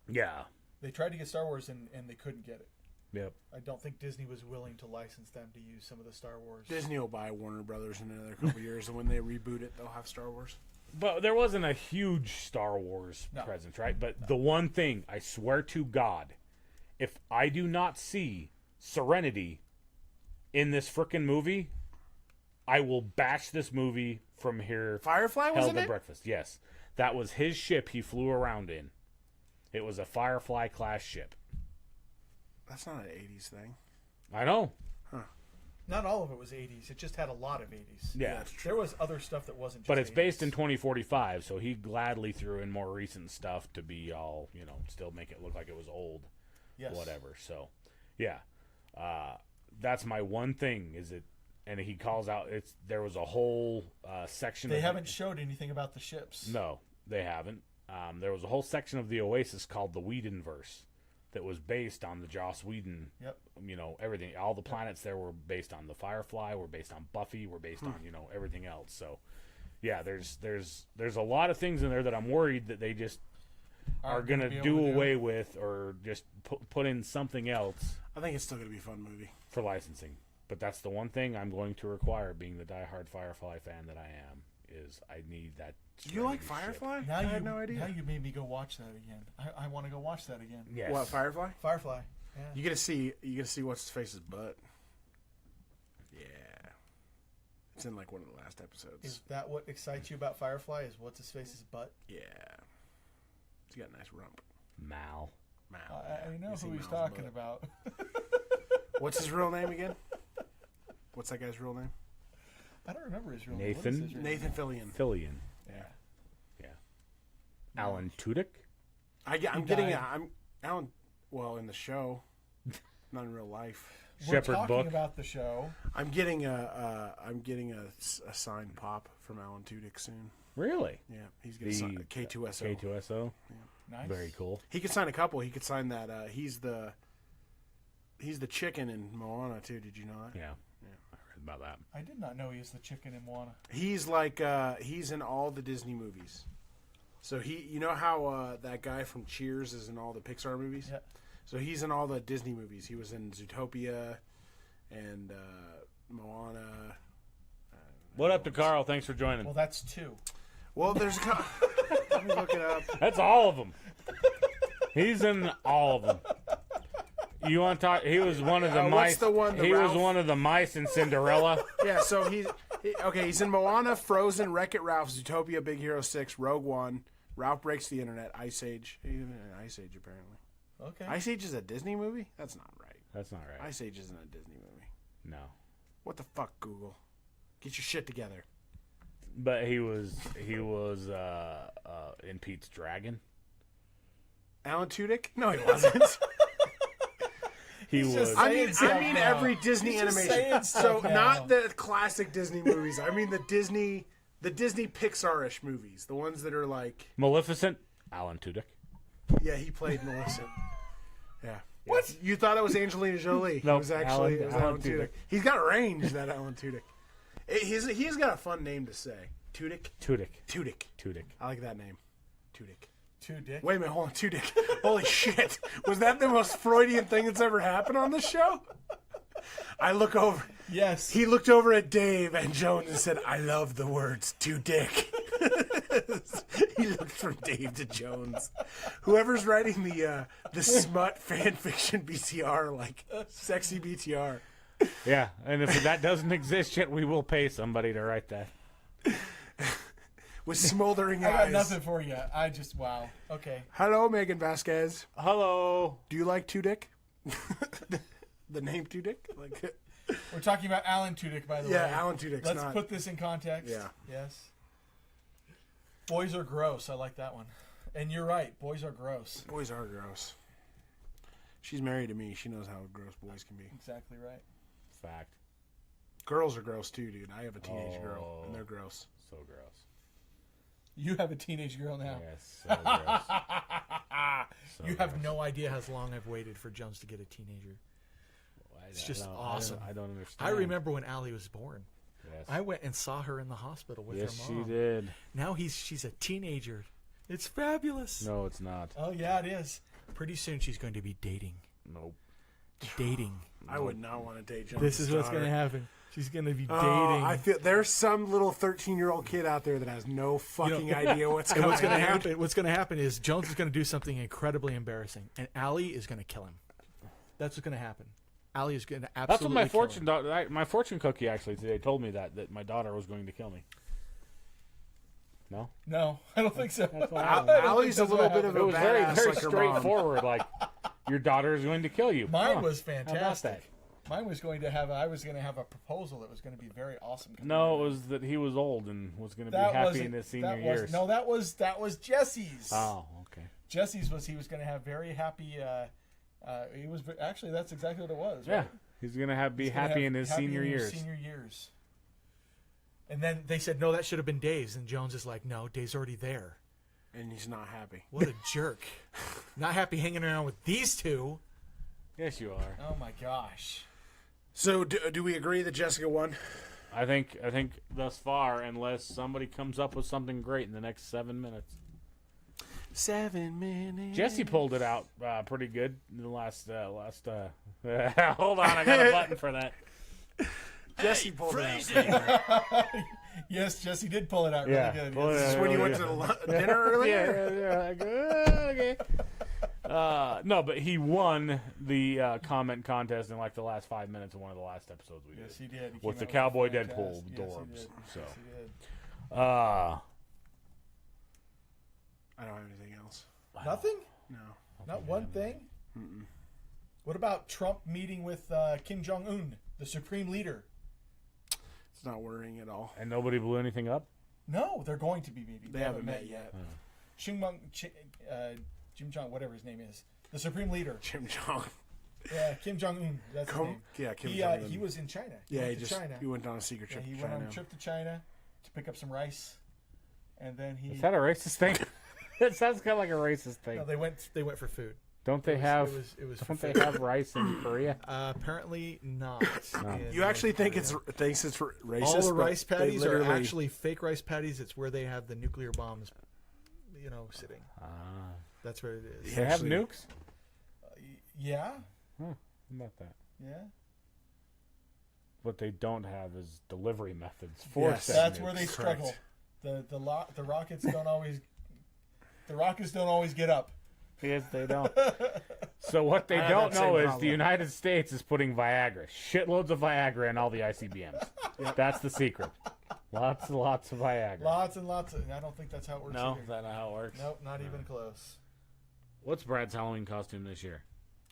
Yeah. They tried to get Star Wars, and they couldn't get it. Yep. I don't think Disney was willing to license them to use some of the Star Wars. Disney will buy Warner Brothers in another couple years, and when they reboot it, they'll have Star Wars. But there wasn't a huge Star Wars presence, right? But the one thing, I swear to God, if I do not see Serenity in this frickin' movie, I will bash this movie from here. Firefly was hell in to it? breakfast. Yes. That was his ship he flew around in. It was a Firefly class ship. That's not an 80s thing. I know. Not all of it was 80s. It just had a lot of 80s. Yeah. There was other stuff that wasn't just But it's 80s. based in 2045, so he gladly threw in more recent stuff to be all, still make it look like it was old. Yes. Whatever. So, yeah. That's my one thing, is it, and he calls out, there was a whole section They of haven't showed anything about the ships. No, they haven't. There was a whole section of the Oasis called the Whedonverse that was based on the Joss Whedon. Yep. Everything. All the planets there were based on the Firefly, were based on Buffy, were based on everything else. So, yeah, there's a lot of things in there that I'm worried that they just are going to do away with, or just put in something else. I think it's still going to be a fun movie for licensing. But that's the one thing I'm going to require, being the diehard Firefly fan that I am, is I need that. You like Firefly? Now I had no idea. Now you made me go watch that again. I want to go watch that again. Yes. What, Firefly? Firefly. Yeah. You get to see what's his face's butt. Yeah, it's in like one of the last episodes. Is that what excites you about Firefly? Is what's his face's butt? Yeah, he's got a nice rump. Mal. I know who he's Mal's talking butt. about. What's his real name again? What's that guy's real name? I don't remember his real Nathan? name. What is his real Nathan name? Fillion. Fillion. Yeah. Alan Tudyk? Alan. In the show, not in real life. We're Shepherd talking book. about the show. I'm getting a signed pop from Alan Tudyk soon. Really? Yeah, he's gonna sign K2SO. K2SO? Nice. Very cool. He could sign a couple. He could sign that. He's the chicken in Moana too. Did you know that? Yeah. I heard about that. I did not know he was the chicken in Moana. He's like he's in all the Disney movies. So you know how that guy from Cheers is in all the Pixar movies? Yeah. So he's in all the Disney movies. He was in Zootopia and Moana. What up to Carl? Thanks for joining. Well, that's two. Well, there's let me look it up. That's all of them. He's in all of them. You want to talk? He was one of the mice. the one, he Ralph? was one of the mice in Cinderella. Yeah, so he's in Moana, Frozen, Wreck-It Ralph, Zootopia, Big Hero 6, Rogue One, Ralph Breaks the Internet, Ice Age. He's in Ice Age, apparently. Okay. Ice Age is a Disney movie? That's not right. That's not right. Ice Age isn't a Disney movie. No. What the fuck, Google? Get your shit together. But he was in Pete's Dragon. Alan Tudyk? No, he wasn't. He He's was. just I saying mean stuff now. every Disney He's just animation. saying So stuff now. not the classic Disney movies. I mean the Disney Pixar-ish movies, the ones that are like. Maleficent. Alan Tudyk. Yeah, he played Maleficent. Yeah. What? You thought it was Angelina Jolie? No, it was actually Alan Alan Tudyk. Tudyk. He's got range, that Alan Tudyk. He's got a fun name to say. Tudyk. Tudyk. I like that name. Tudyk. Two dicks. Wait a minute, hold on, Tudyk. Holy shit. Was that the most Freudian thing that's ever happened on this show? I look over. Yes. He looked over at Dave and Jones and said, I love the words Tudyk. He looked from Dave to Jones. Whoever's writing the smut fan fiction BtR, like sexy BtR. Yeah, and if that doesn't exist yet, we will pay somebody to write that. With smoldering I got eyes. nothing for you. I just, wow. Okay. Hello, Megan Vasquez. Hello. Do you like Tudyk? The name Tudyk? Like, We're talking about Alan Tudyk, by the way. yeah, Alan Tudyk's Let's not. put this in context. Yeah. Yes. Boys are gross. I like that one. And you're right. Boys are gross. Boys are gross. She's married to me. She knows how gross boys can be. Exactly right. Fact. Girls are gross too, dude. I have a teenage girl, and they're gross. So gross. You have a teenage girl now. Yes, so gross. So You have gross. no idea how long I've waited for Jones to get a teenager. It's just awesome. I don't understand. I remember when Allie was born. Yes. I went and saw her in the hospital with Yes, her mom. she did. Now she's a teenager. It's fabulous. No, it's not. Oh yeah, it is. Pretty soon she's going to be dating. Nope. Dating. I would not want to date Jones. This is what's going to happen. She's going to be dating. I feel there's some little 13-year-old kid out there that has no fucking idea what's And going what's going to on. happen? What's going to happen is Jones is going to do something incredibly embarrassing, and Allie is going to kill him. That's what's going to happen. Allie is going to That's absolutely. what my fortune cookie actually today told me that my daughter was going to kill me. No, No, I don't think so. Allie's a little bit of it a was very badass very like her mom. straightforward. Like your daughter is going to kill you. Mine Huh. was How about fantastic. that? Mine was going to have. I was going to have a proposal that was going to be very awesome. No, it was that he was old and was going to be That happy wasn't- in his senior that was- years. No, that was Jesse's. Oh, okay. Jesse's was he was going to have very happy. He was actually that's exactly what it was. Yeah, Right? he's going to be He's gonna happy have in his happy senior in years. Senior years. And then they said no, that should have been Dave's, and Jones is like, no, Dave's already there. And he's not happy. What a jerk! Not happy hanging around with these two. Yes, you are. Oh my gosh. So do we agree that Jessica won? I think thus far, unless somebody comes up with something great in the next 7 minutes. 7 minutes. Jesse pulled it out pretty good in the last. Hold on, I got a button for that. Jesse pulled it out. Yes, Jesse did pull it out Yeah, really good. pull it Yes. out. This is when you went to the dinner earlier? Yeah. Okay. No, but he won the comment contest in like the last 5 minutes of one of the last episodes we did. Yes, he did. He With came the out Cowboy fantastic- Deadpool yes, Dorbs. He did. So, Yes, he did. I don't have anything else. Nothing? No. Not one thing? What about Trump meeting with Kim Jong-un, the supreme leader? It's not worrying at all. and nobody blew anything up? No, they're going to be meeting. They haven't met yet. Jim Jong, whatever his name is, the supreme leader. Jim Jong. Yeah, Kim Jong-un. That's his name. Yeah, Kim He, Jong-un. he was in China. Yeah, went to China. he went on a secret Yeah, trip he to went China. on a trip to China to pick up some rice, and then he. Is that a racist thing? It sounds kind of like a racist thing. No, they went for food. Don't they have? It was Don't for they food. have rice in Korea? Apparently not. in You actually North think Korea. thinks it's racist? all the but rice they patties are literally- actually fake rice patties. It's where they have the nuclear bombs, sitting. That's where it is. They have Actually- nukes. Yeah, How about that? yeah. What they don't have is delivery methods for Yes. said That's nukes. where they Correct. struggle. The rockets don't always. The rockets don't always get up. Yes, they don't. So what they I have don't that same know is problem. the United States is putting Viagra, shitloads of Viagra in all the ICBMs. That's the secret. Lots and lots of Viagra. Lots and lots of. I don't think that's how it works. No, either. is that not how it works? Nope, not even close. What's Brad's Halloween costume this year?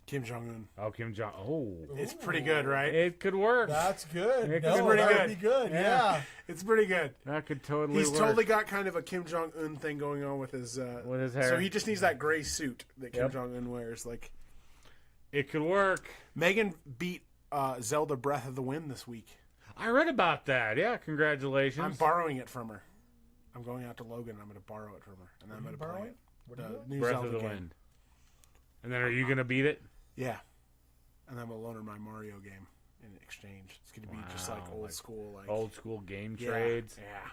Kim Jong Un. Oh, Kim Jong. Oh, It's pretty good, right? it could work. That's good. It's No, pretty that good. would be good. Yeah. It's pretty good. That could totally He's work. totally got kind of a Kim Jong Un thing going on with his hair. So he just needs that gray suit that Kim Yep. Jong Un wears. Like It could work. Megan beat Zelda Breath of the Wind this week. I read about that. Yeah, congratulations. I'm borrowing it from her. I'm going out to Logan. I'm going to borrow it from her, and then I'm going to play borrowing? it. What are you doing? New Breath Zelda of the game. Wind. And then are you going to beat it? Yeah, and I'm going to loan her my Mario game in exchange. It's going to be just like Wow, old like school, like Old school game yeah, trades. Yeah,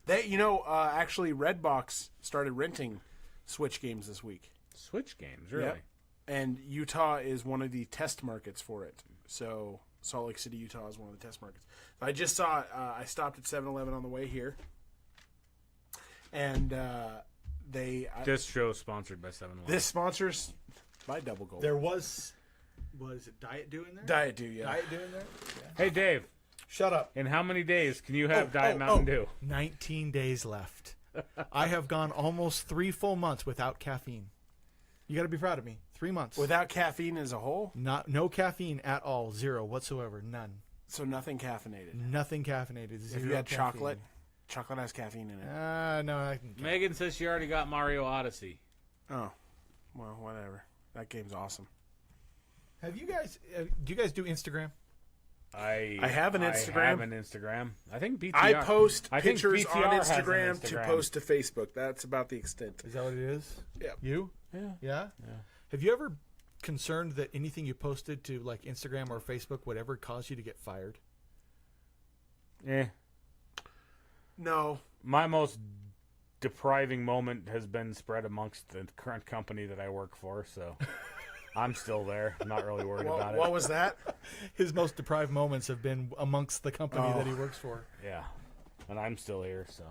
they actually Redbox started renting Switch games this week. Switch games, really? Yep. And Utah is one of the test markets for it. So Salt Lake City, Utah is one of the test markets. I just saw it. I stopped at 7-Eleven on the way here. And This show is sponsored by 7-Eleven. this sponsors by Double Gold. There was is it Diet Dew in there? Diet Dew, yeah. Diet Dew in there? Yeah. Hey, Dave, Shut up. in how many days can you have Diet Mountain Dew? 19 days left. I have gone almost 3 full months without caffeine. You got to be proud of me. 3 months. Without caffeine as a whole? No caffeine at all. Zero whatsoever. None. So nothing caffeinated. Nothing caffeinated. Zero If you had caffeine. chocolate has caffeine in it. No, I can. Megan says she already got Mario Odyssey. Oh, well, whatever. That game's awesome. Have you guys? Do you guys do Instagram? I have an Instagram. I think BtR. I post I think pictures BtR on has an Instagram to Instagram. post to Facebook. That's about the extent. Is that what it is? Yeah. You? Yeah. Have you ever concerned that anything you posted to like Instagram or Facebook would ever cause you to get fired? No. My most depriving moment has been spread amongst the current company that I work for, so I'm still there. I'm not really worried about it. What was that? His most deprived moments have been amongst the company that he works for. Yeah, and I'm still here, so.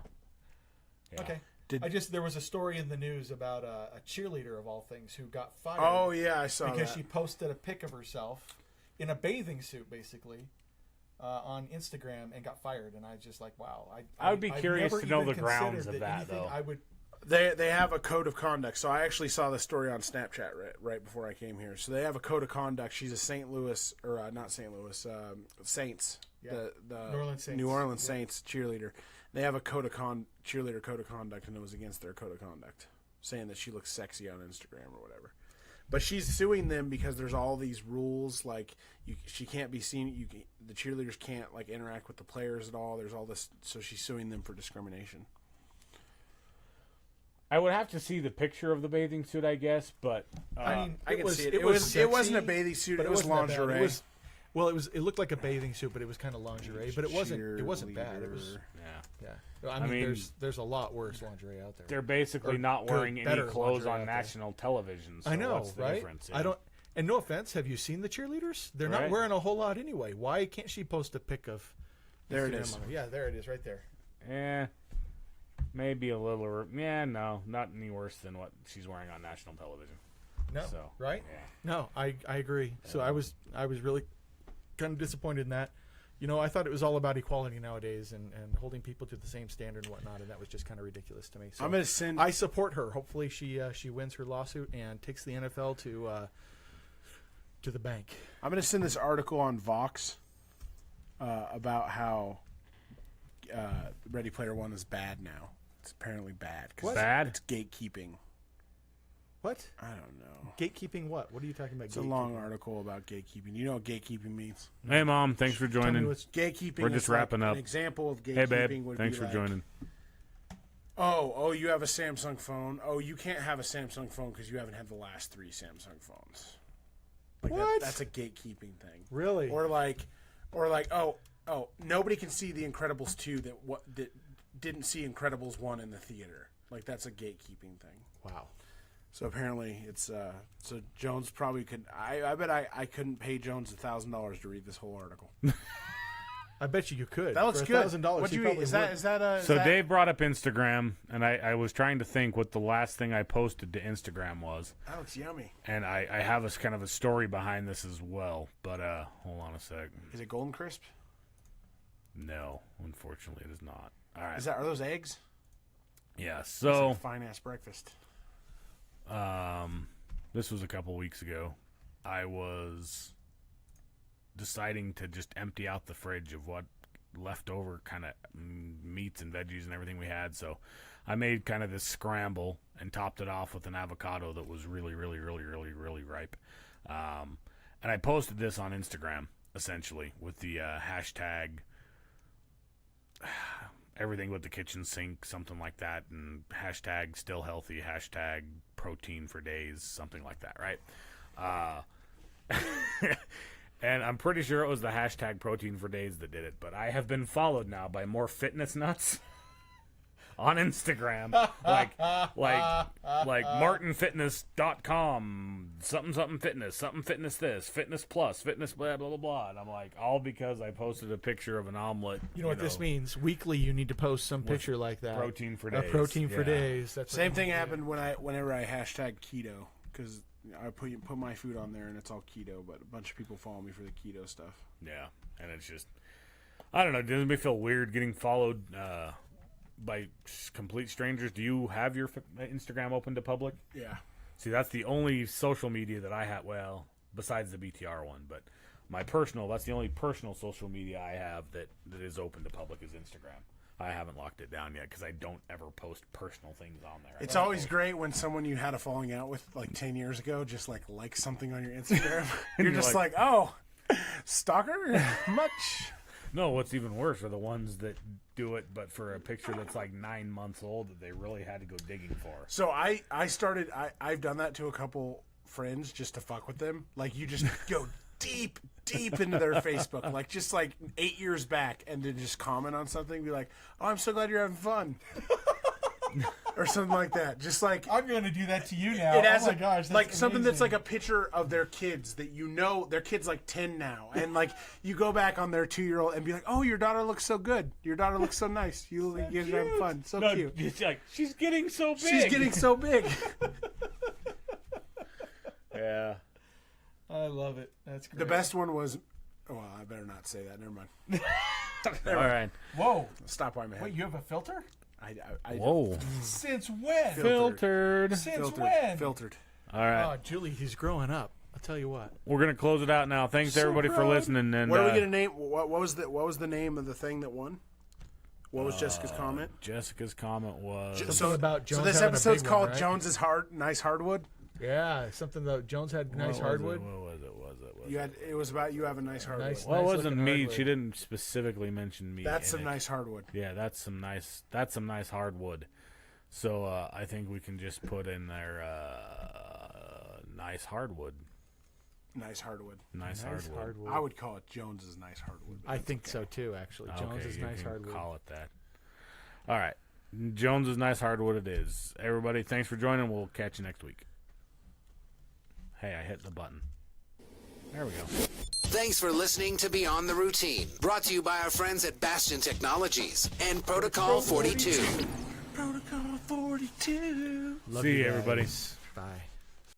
Yeah. Okay. There was a story in the news about a cheerleader of all things who got fired. Oh yeah, I saw because that. she posted a pic of herself in a bathing suit, basically, on Instagram and got fired. And I was just like, wow. I would be curious never to know even the grounds considered of that, anything though. I would. They have a code of conduct. So I actually saw the story on Snapchat right before I came here. So they have a code of conduct. She's a St. Louis, or not St. Louis, Saints. Yeah. The New Orleans Saints. New Orleans Saints cheerleader. They have a cheerleader code of conduct, and it was against their code of conduct, saying that she looks sexy on Instagram or whatever. But she's suing them because there's all these rules, like she can't be seen. The cheerleaders can't like interact with the players at all. There's all this, so she's suing them for discrimination. I would have to see the picture of the bathing suit, I guess, but I mean, I can see it. It was It wasn't a sexy, bathing suit. but It was wasn't that bad. lingerie. It looked like a bathing suit, but it was kind of lingerie. But it wasn't bad. It was. yeah. Yeah. I mean, there's a lot worse lingerie out there. They're basically Or not wearing any better clothes lingerie on out there. national television. So I know, what's the right? difference? I don't. And no offense, have you seen the cheerleaders? They're not Right. wearing a whole lot anyway. Why can't she post a pic of? There it Instagram is. on her? Yeah, there it is, right there. Maybe a little. Yeah, no, not any worse than what she's wearing on national television. No, So, right? yeah. No, I agree. So I was really kind of disappointed in that. You know, I thought it was all about equality nowadays and holding people to the same standard and whatnot, and that was just kind of ridiculous to me. So I'm gonna send. I support her. Hopefully, she wins her lawsuit and takes the NFL to the bank. I'm gonna send this article on Vox about how Ready Player One is bad now. It's apparently bad. 'Cause Bad? It's gatekeeping. What? I don't know. Gatekeeping? What? What are you talking about? It's a long article about gatekeeping. You know what gatekeeping means? Hey, Mom, thanks for Tell me joining. what's Gatekeeping. We're is just like wrapping up. An example of gatekeeping Hey, babe, would thanks be for like, joining. Oh, you have a Samsung phone. Oh, you can't have a Samsung phone because you haven't had the last 3 Samsung phones. Like What? that's a gatekeeping thing. Really? Or like, oh, nobody can see The Incredibles 2 that didn't see Incredibles 1 in the theater. Like that's a gatekeeping thing. Wow. So apparently it's so Jones probably could. I bet I couldn't pay Jones $1,000 to read this whole article. I bet you could. That looks For good. $1,000. What do he you probably is would. that is that a So Dave brought up Instagram, and I was trying to think what the last thing I posted to Instagram was, that looks yummy. and I have a kind of a story behind this as well. But hold on a sec. Is it Golden Crisp? No, unfortunately, it is not. All right. Are those eggs? Yeah. So Fine ass breakfast. this was a couple weeks ago. I was deciding to just empty out the fridge of what leftover kind of meats and veggies and everything we had. So I made kind of this scramble and topped it off with an avocado that was really, really, really, really, really ripe. And I posted this on Instagram, essentially, with the hashtag everything with the kitchen sink, something like that, and hashtag still healthy, hashtag protein for days, something like that, right? And I'm pretty sure it was the hashtag protein for days that did it, but I have been followed now by more fitness nuts on Instagram, like martinfitness.com, something fitness this, fitness plus, fitness blah, blah, blah, blah. And I'm like, all because I posted a picture of an omelet. You know what this means? Weekly, you need to post some picture like that. Protein for A days. protein for Yeah. days. That's Same what- thing happened whenever I hashtag keto because I put my food on there and it's all keto, but a bunch of people follow me for the keto stuff. Yeah, and it's just, I don't know, doesn't it feel weird getting followed by complete strangers? Do you have your Instagram open to public? Yeah. See, that's the only social media that I have, well, besides the BtR one, but that's the only personal social media I have that is open to public is Instagram. I haven't locked it down yet because I don't ever post personal things on there. It's always great when someone you had a falling out with like 10 years ago just like likes something on your Instagram. You're just like, oh, stalker? Much? No, what's even worse are the ones that do it, but for a picture that's like 9 months old that they really had to go digging for. So I've done that to a couple friends just to fuck with them. Like you just go deep into their Facebook, like just like 8 years back, and then just comment on something, be like, oh, I'm so glad you're having fun. Or something like that. Just like I'm going to do that to you now. it has oh my gosh, that's like something that's amazing. like a picture of their kids that you know their kid's like 10 now, and like you go back on their 2-year-old and be like, oh, your daughter looks so good, your daughter looks so nice, you guys are having fun, so No, cute, it's like, she's getting so big. she's getting so big. Yeah. I love it. That's great. The best one was, well, I better not say that, never mind. All right. Whoa. Stop while I'm ahead. Wait, you have a filter? I Whoa. Since when? Filtered. Since filtered, when? filtered. All right. Oh, Julie, he's growing up. I'll tell you what. We're going to close it out now. Thanks, So everybody, for proud. listening. And What are we gonna name? What was the name of the thing that won? What was Uh, Jessica's comment? Jessica's comment was... Something about Jones So this having a episode's big called one, right? Jones's nice hardwood. Yeah, something that Jones had nice What hardwood. was it? It was about you have a nice hardwood. Nice. Well, it wasn't looking meat. hardwood. She didn't specifically mention meat. That's in some it. nice hardwood. Yeah, that's some nice hardwood. So I think we can just put in there nice hardwood. Nice hardwood. Nice hardwood. I would call it Jones's nice hardwood. I think so too, actually. Jones is you nice can hardwood. Call it that. All right. Jones's nice hardwood it is. Everybody, thanks for joining. We'll catch you next week. Hey, I hit the button. There we go. Thanks for listening to Beyond the Routine. Brought to you by our friends at Bastion Technologies and Protocol 42. Protocol 42. Love See you you, everybody. guys. Bye.